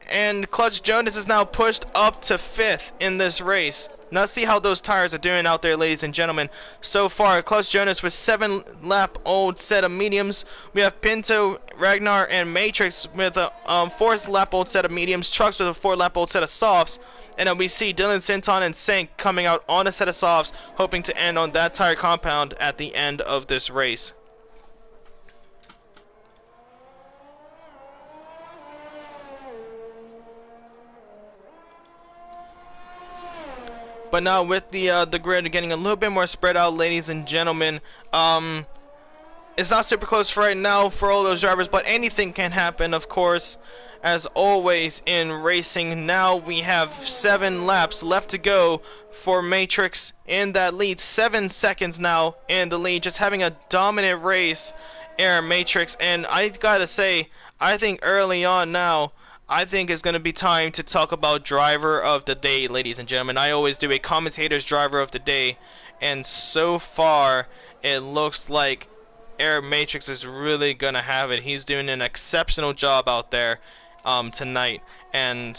and Clutch Jonas is now pushed up to 5th in this race. Now let's see how those tires are doing out there, ladies and gentlemen. So far, Clutch Jonas with 7-lap-old set of mediums. We have Pinto, Ragnar, and Matrix with a 4-lap-old set of mediums. Trucks with a 4-lap-old set of softs. And then we see Dylan Sinton and Sank coming out on a set of softs, hoping to end on that tire compound at the end of this race. But now with the grid getting a little bit more spread out, ladies and gentlemen, it's not super close for right now for all those drivers, but anything can happen, of course, as always in racing. Now we have 7 laps left to go for Matrix in that lead. 7 seconds now in the lead, just having a dominant race, Air Matrix. And I gotta say, I think early on now, I think it's going to be time to talk about driver of the day, ladies and gentlemen. I always do a commentator's driver of the day, and so far it looks like Air Matrix is really going to have it. He's doing an exceptional job out there tonight, and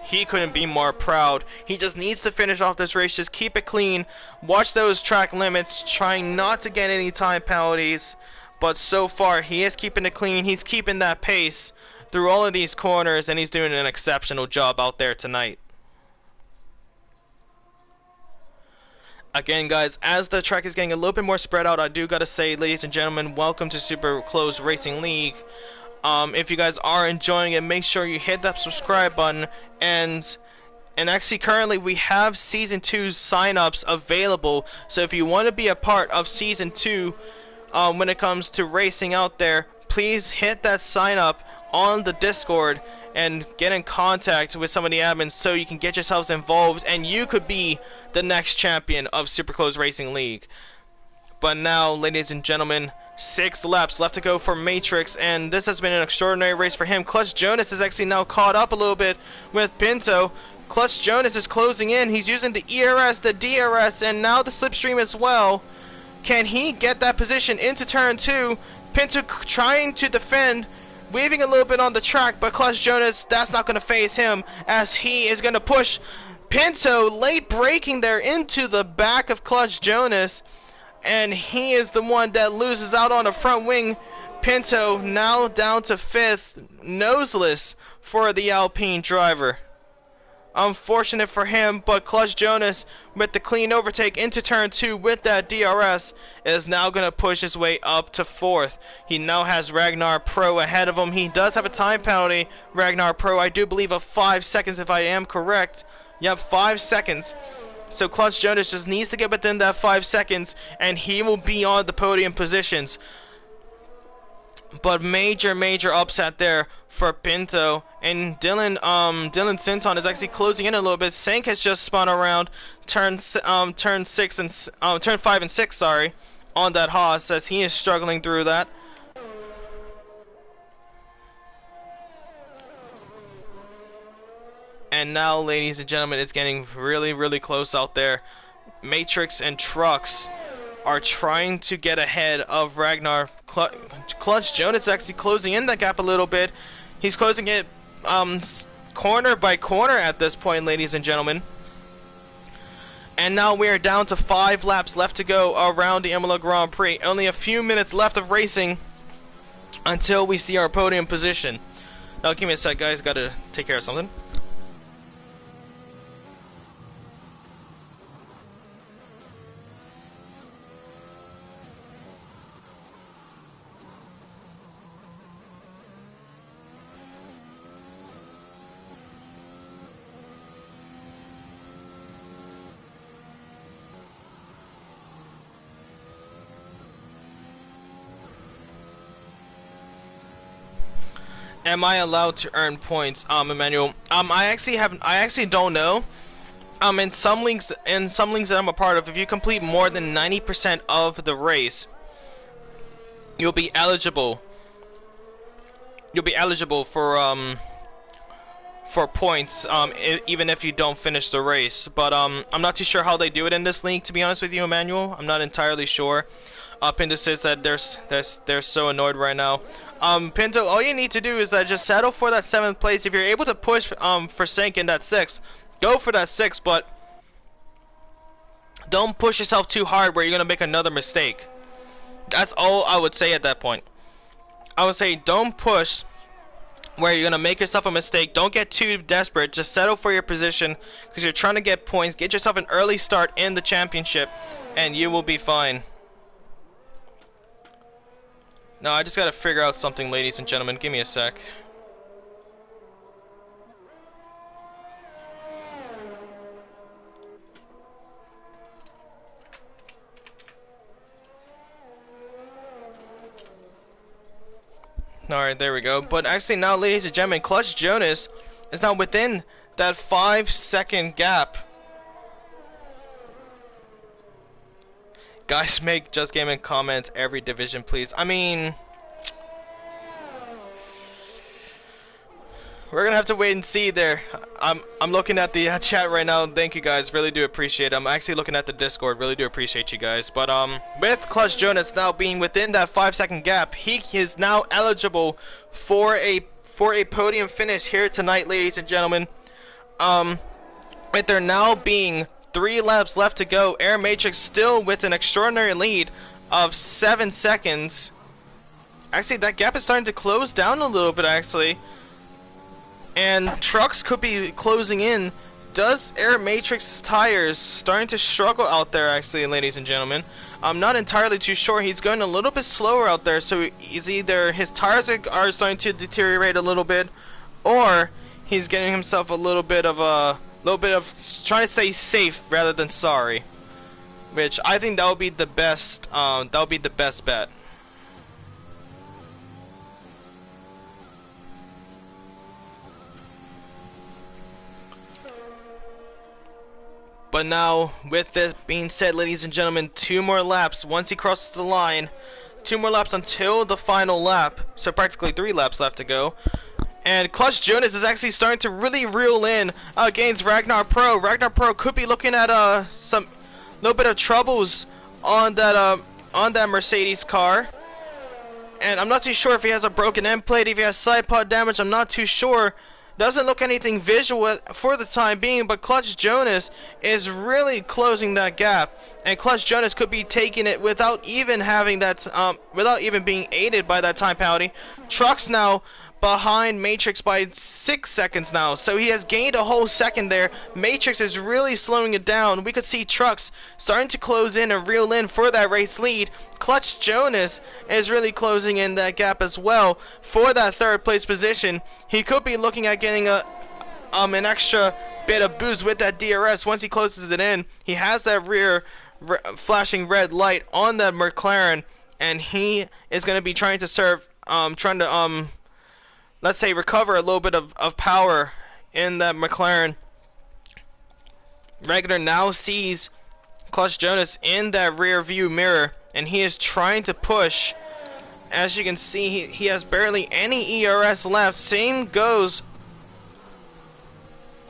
he couldn't be more proud. He just needs to finish off this race, just keep it clean, watch those track limits, trying not to get any time penalties, but so far he is keeping it clean. He's keeping that pace through all of these corners, and he's doing an exceptional job out there tonight. Again, guys, as the track is getting a little bit more spread out, I do gotta say, ladies and gentlemen, welcome to Super Close Racing League. If you guys are enjoying it, make sure you hit that subscribe button, and actually currently we have Season 2 sign-ups available, so if you want to be a part of Season 2 when it comes to racing out there, please hit that sign-up on the Discord and get in contact with some of the admins so you can get yourselves involved and you could be the next champion of Super Close Racing League. But now, ladies and gentlemen, 6 laps left to go for Matrix, and this has been an extraordinary race for him. Clutch Jonas is actually now caught up a little bit with Pinto. Clutch Jonas is closing in. He's using the ERS, the DRS, and now the slipstream as well. Can he get that position into turn 2? Pinto trying to defend, weaving a little bit on the track, but Clutch Jonas, that's not going to phase him as he is going to push Pinto, late braking there into the back of Clutch Jonas, and he is the one that loses out on the front wing. Pinto now down to 5th, noseless for the Alpine driver. Unfortunate for him, but Clutch Jonas with the clean overtake into turn 2 with that DRS is now going to push his way up to 4th. He now has Ragnar Pro ahead of him. He does have a time penalty, Ragnar Pro, I do believe of 5 seconds if I am correct. Yep, 5 seconds. So Clutch Jonas just needs to get within that 5 seconds and he will be on the podium positions. But major upset there for Pinto, and Dylan Sinton is actually closing in a little bit. Sank has just spun around turn 5 and 6, sorry, on that Haas as he is struggling through that. And now, ladies and gentlemen, it's getting really close out there. Matrix and Trucks are trying to get ahead of Ragnar. Clutch Jonas is actually closing in that gap a little bit. He's closing it corner by corner at this point, ladies and gentlemen. And now we are down to 5 laps left to go around the Imola Grand Prix. Only a few minutes left of racing until we see our podium position. Now give me a sec, guys, gotta take care of something. Am I allowed to earn points, Emmanuel? I actually don't know. In some leagues that I'm a part of, if you complete more than 90% of the race, you'll be eligible. You'll be eligible for points, even if you don't finish the race. But I'm not too sure how they do it in this league, to be honest with you, Emmanuel. I'm not entirely sure. Pinto says that they're so annoyed right now. Pinto, all you need to do is just settle for that 7th place. If you're able to push for Sank in that 6th, go for that 6th, but don't push yourself too hard where you're gonna make another mistake. That's all I would say at that point. I would say don't push where you're gonna make yourself a mistake. Don't get too desperate. Just settle for your position because you're trying to get points. Get yourself an early start in the championship, and you will be fine. No, I just gotta figure out something, ladies and gentlemen. Give me a sec. Alright, there we go. But actually now, ladies and gentlemen, Clutch Jonas is now within that 5-second gap. Guys, make Just Gaming comments every division, please. I mean, we're gonna have to wait and see there. I'm looking at the chat right now. Thank you guys, really do appreciate it. I'm actually looking at the Discord, really do appreciate you guys. But with Clutch Jonas now being within that 5-second gap, he is now eligible for a podium finish here tonight, ladies and gentlemen. With there now being 3 laps left to go, Air Matrix still with an extraordinary lead of 7 seconds. Actually, that gap is starting to close down a little bit, actually. And trucks could be closing in. Does Air Matrix's tires starting to struggle out there, actually, ladies and gentlemen? I'm not entirely too sure. He's going a little bit slower out there, so he's either his tires are starting to deteriorate a little bit, or he's getting himself a little bit of trying to stay safe rather than sorry, which I think that would be the best. That would be the best bet. But now, with this being said, ladies and gentlemen, 2 more laps. Once he crosses the line, 2 more laps until the final lap. So practically 3 laps left to go. And Clutch Jonas is actually starting to really reel in against Ragnar Pro. Ragnar Pro could be looking at some little bit of troubles on that Mercedes car. And I'm not too sure if he has a broken end plate, if he has side pod damage. I'm not too sure. Doesn't look anything visual for the time being, but Clutch Jonas is really closing that gap, and Clutch Jonas could be taking it without even having that, without even being aided by that time penalty. Trucks now behind Matrix by 6 seconds now, so he has gained a whole second there. Matrix is really slowing it down. We could see Trucks starting to close in and reel in for that race lead. Clutch Jonas is really closing in that gap as well for that 3rd place position. He could be looking at getting an extra bit of boost with that DRS once he closes it in. He has that rear flashing red light on that McLaren, and he is going to be trying to let's say recover a little bit of power in that McLaren. Ragnar now sees Clutch Jonas in that rear view mirror, and he is trying to push. As you can see, he has barely any ERS left. Same goes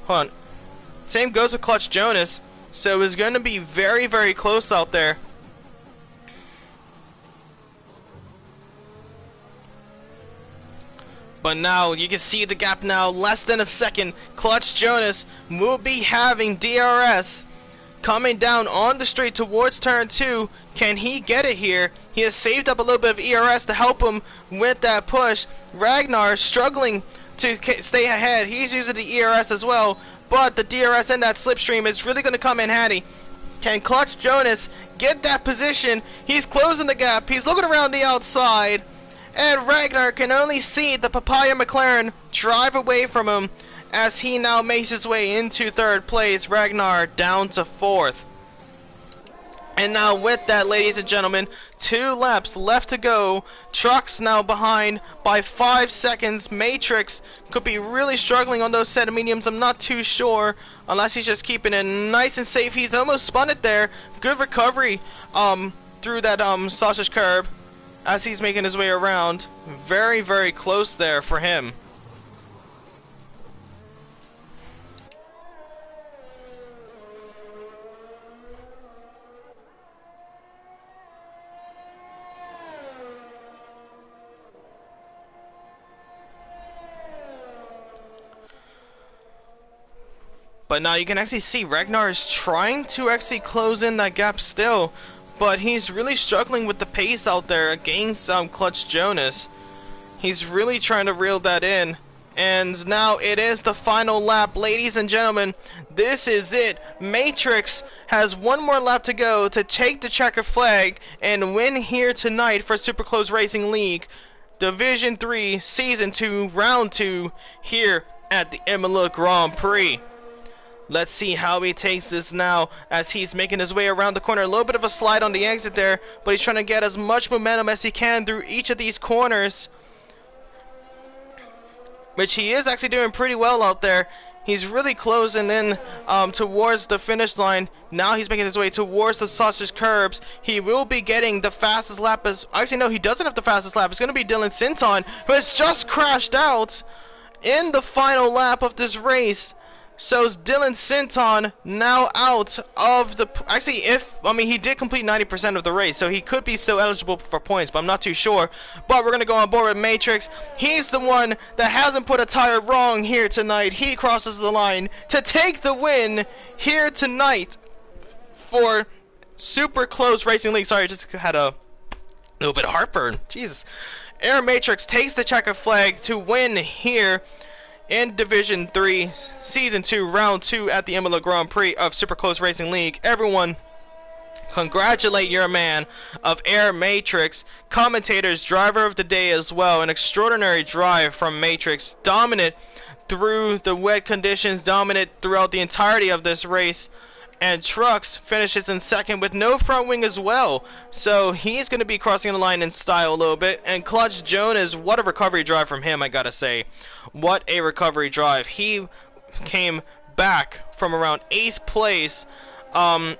with Clutch Jonas, so it's going to be very, very close out there. But now you can see the gap now, less than a second. Clutch Jonas will be having DRS coming down on the straight towards turn 2. Can he get it here? He has saved up a little bit of ERS to help him with that push. Ragnar struggling to stay ahead. He's using the ERS as well, but the DRS and that slipstream is really going to come in handy. Can Clutch Jonas get that position? He's closing the gap. He's looking around the outside, and Ragnar can only see the Papaya McLaren drive away from him as he now makes his way into 3rd place. Ragnar down to 4th. And now with that, ladies and gentlemen, 2 laps left to go. Trucks now behind by 5 seconds. Matrix could be really struggling on those set of mediums. I'm not too sure, unless he's just keeping it nice and safe. He's almost spun it there. Good recovery through that sausage curb as he's making his way around. Very, very close there for him. But now you can actually see Ragnar is trying to actually close in that gap still, but he's really struggling with the pace out there against Clutch Jonas. He's really trying to reel that in. And now it is the final lap, ladies and gentlemen. This is it. Matrix has 1 more lap to go to take the checker flag and win here tonight for Super Close Racing League Division 3 Season 2 Round 2 here at the Imola Grand Prix. Let's see how he takes this now as he's making his way around the corner. A little bit of a slide on the exit there, but he's trying to get as much momentum as he can through each of these corners. which he is actually doing pretty well out there. He's really closing in towards the finish line. Now he's making his way towards the sausage curbs. He will be getting the fastest lap as... Actually, no, he doesn't have the fastest lap. It's going to be Dylan Sinton, who has just crashed out in the final lap of this race. So Dylan Sinton now out of the... Actually, he did complete 90% of the race, so he could be still eligible for points, but I'm not too sure. But we're going to go on board with Matrix. He's the one that hasn't put a tire wrong here tonight. He crosses the line to take the win here tonight for Super Close Racing League. Sorry, I just had a little bit of heartburn. Jesus. Air Matrix takes the checkered flag to win here in Division 3, Season 2, Round 2 at the Imola Grand Prix of Super Close Racing League. Everyone, congratulate your man of Air Matrix. Commentators, driver of the day as well. An extraordinary drive from Matrix. Dominant through the wet conditions, dominant throughout the entirety of this race. And Trucks finishes in second with no front wing as well. So he's going to be crossing the line in style a little bit. And Clutch Jonas, what a recovery drive from him, I gotta say. What a recovery drive. He came back from around 8th place on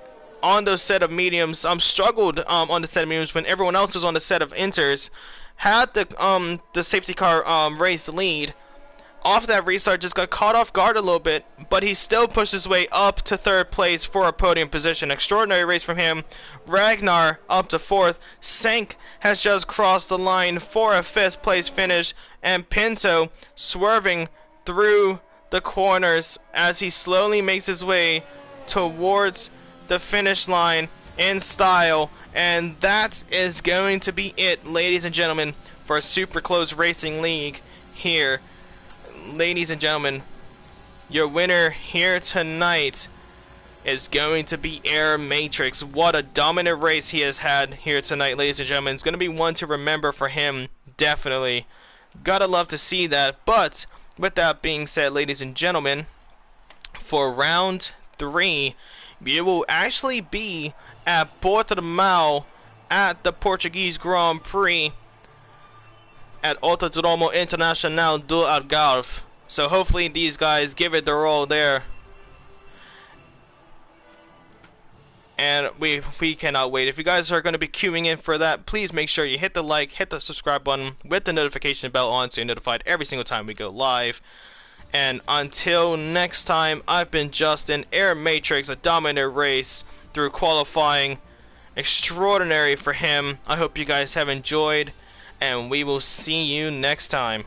those set of mediums. Struggled on the set of mediums when everyone else was on the set of inters. Had the safety car race lead. Off that restart, just got caught off guard a little bit, but he still pushed his way up to 3rd place for a podium position. Extraordinary race from him. Ragnar up to 4th. Sank has just crossed the line for a 5th place finish, and Pinto swerving through the corners as he slowly makes his way towards the finish line in style. And that is going to be it, ladies and gentlemen, for Super Close Racing League here. Ladies and gentlemen, your winner here tonight is going to be Air Matrix. What a dominant race he has had here tonight, ladies and gentlemen. It's going to be one to remember for him, definitely. Gotta love to see that. But with that being said, ladies and gentlemen, for round 3, we will actually be at Portimao at the Portuguese Grand Prix at Autodromo Internacional do Algarve. So hopefully these guys give it their all there. And we cannot wait. If you guys are going to be queuing in for that, please make sure you hit the like, hit the subscribe button with the notification bell on so you're notified every single time we go live. And until next time, I've been Justin. Air Matrix, a dominant race through qualifying. Extraordinary for him. I hope you guys have enjoyed, and we will see you next time.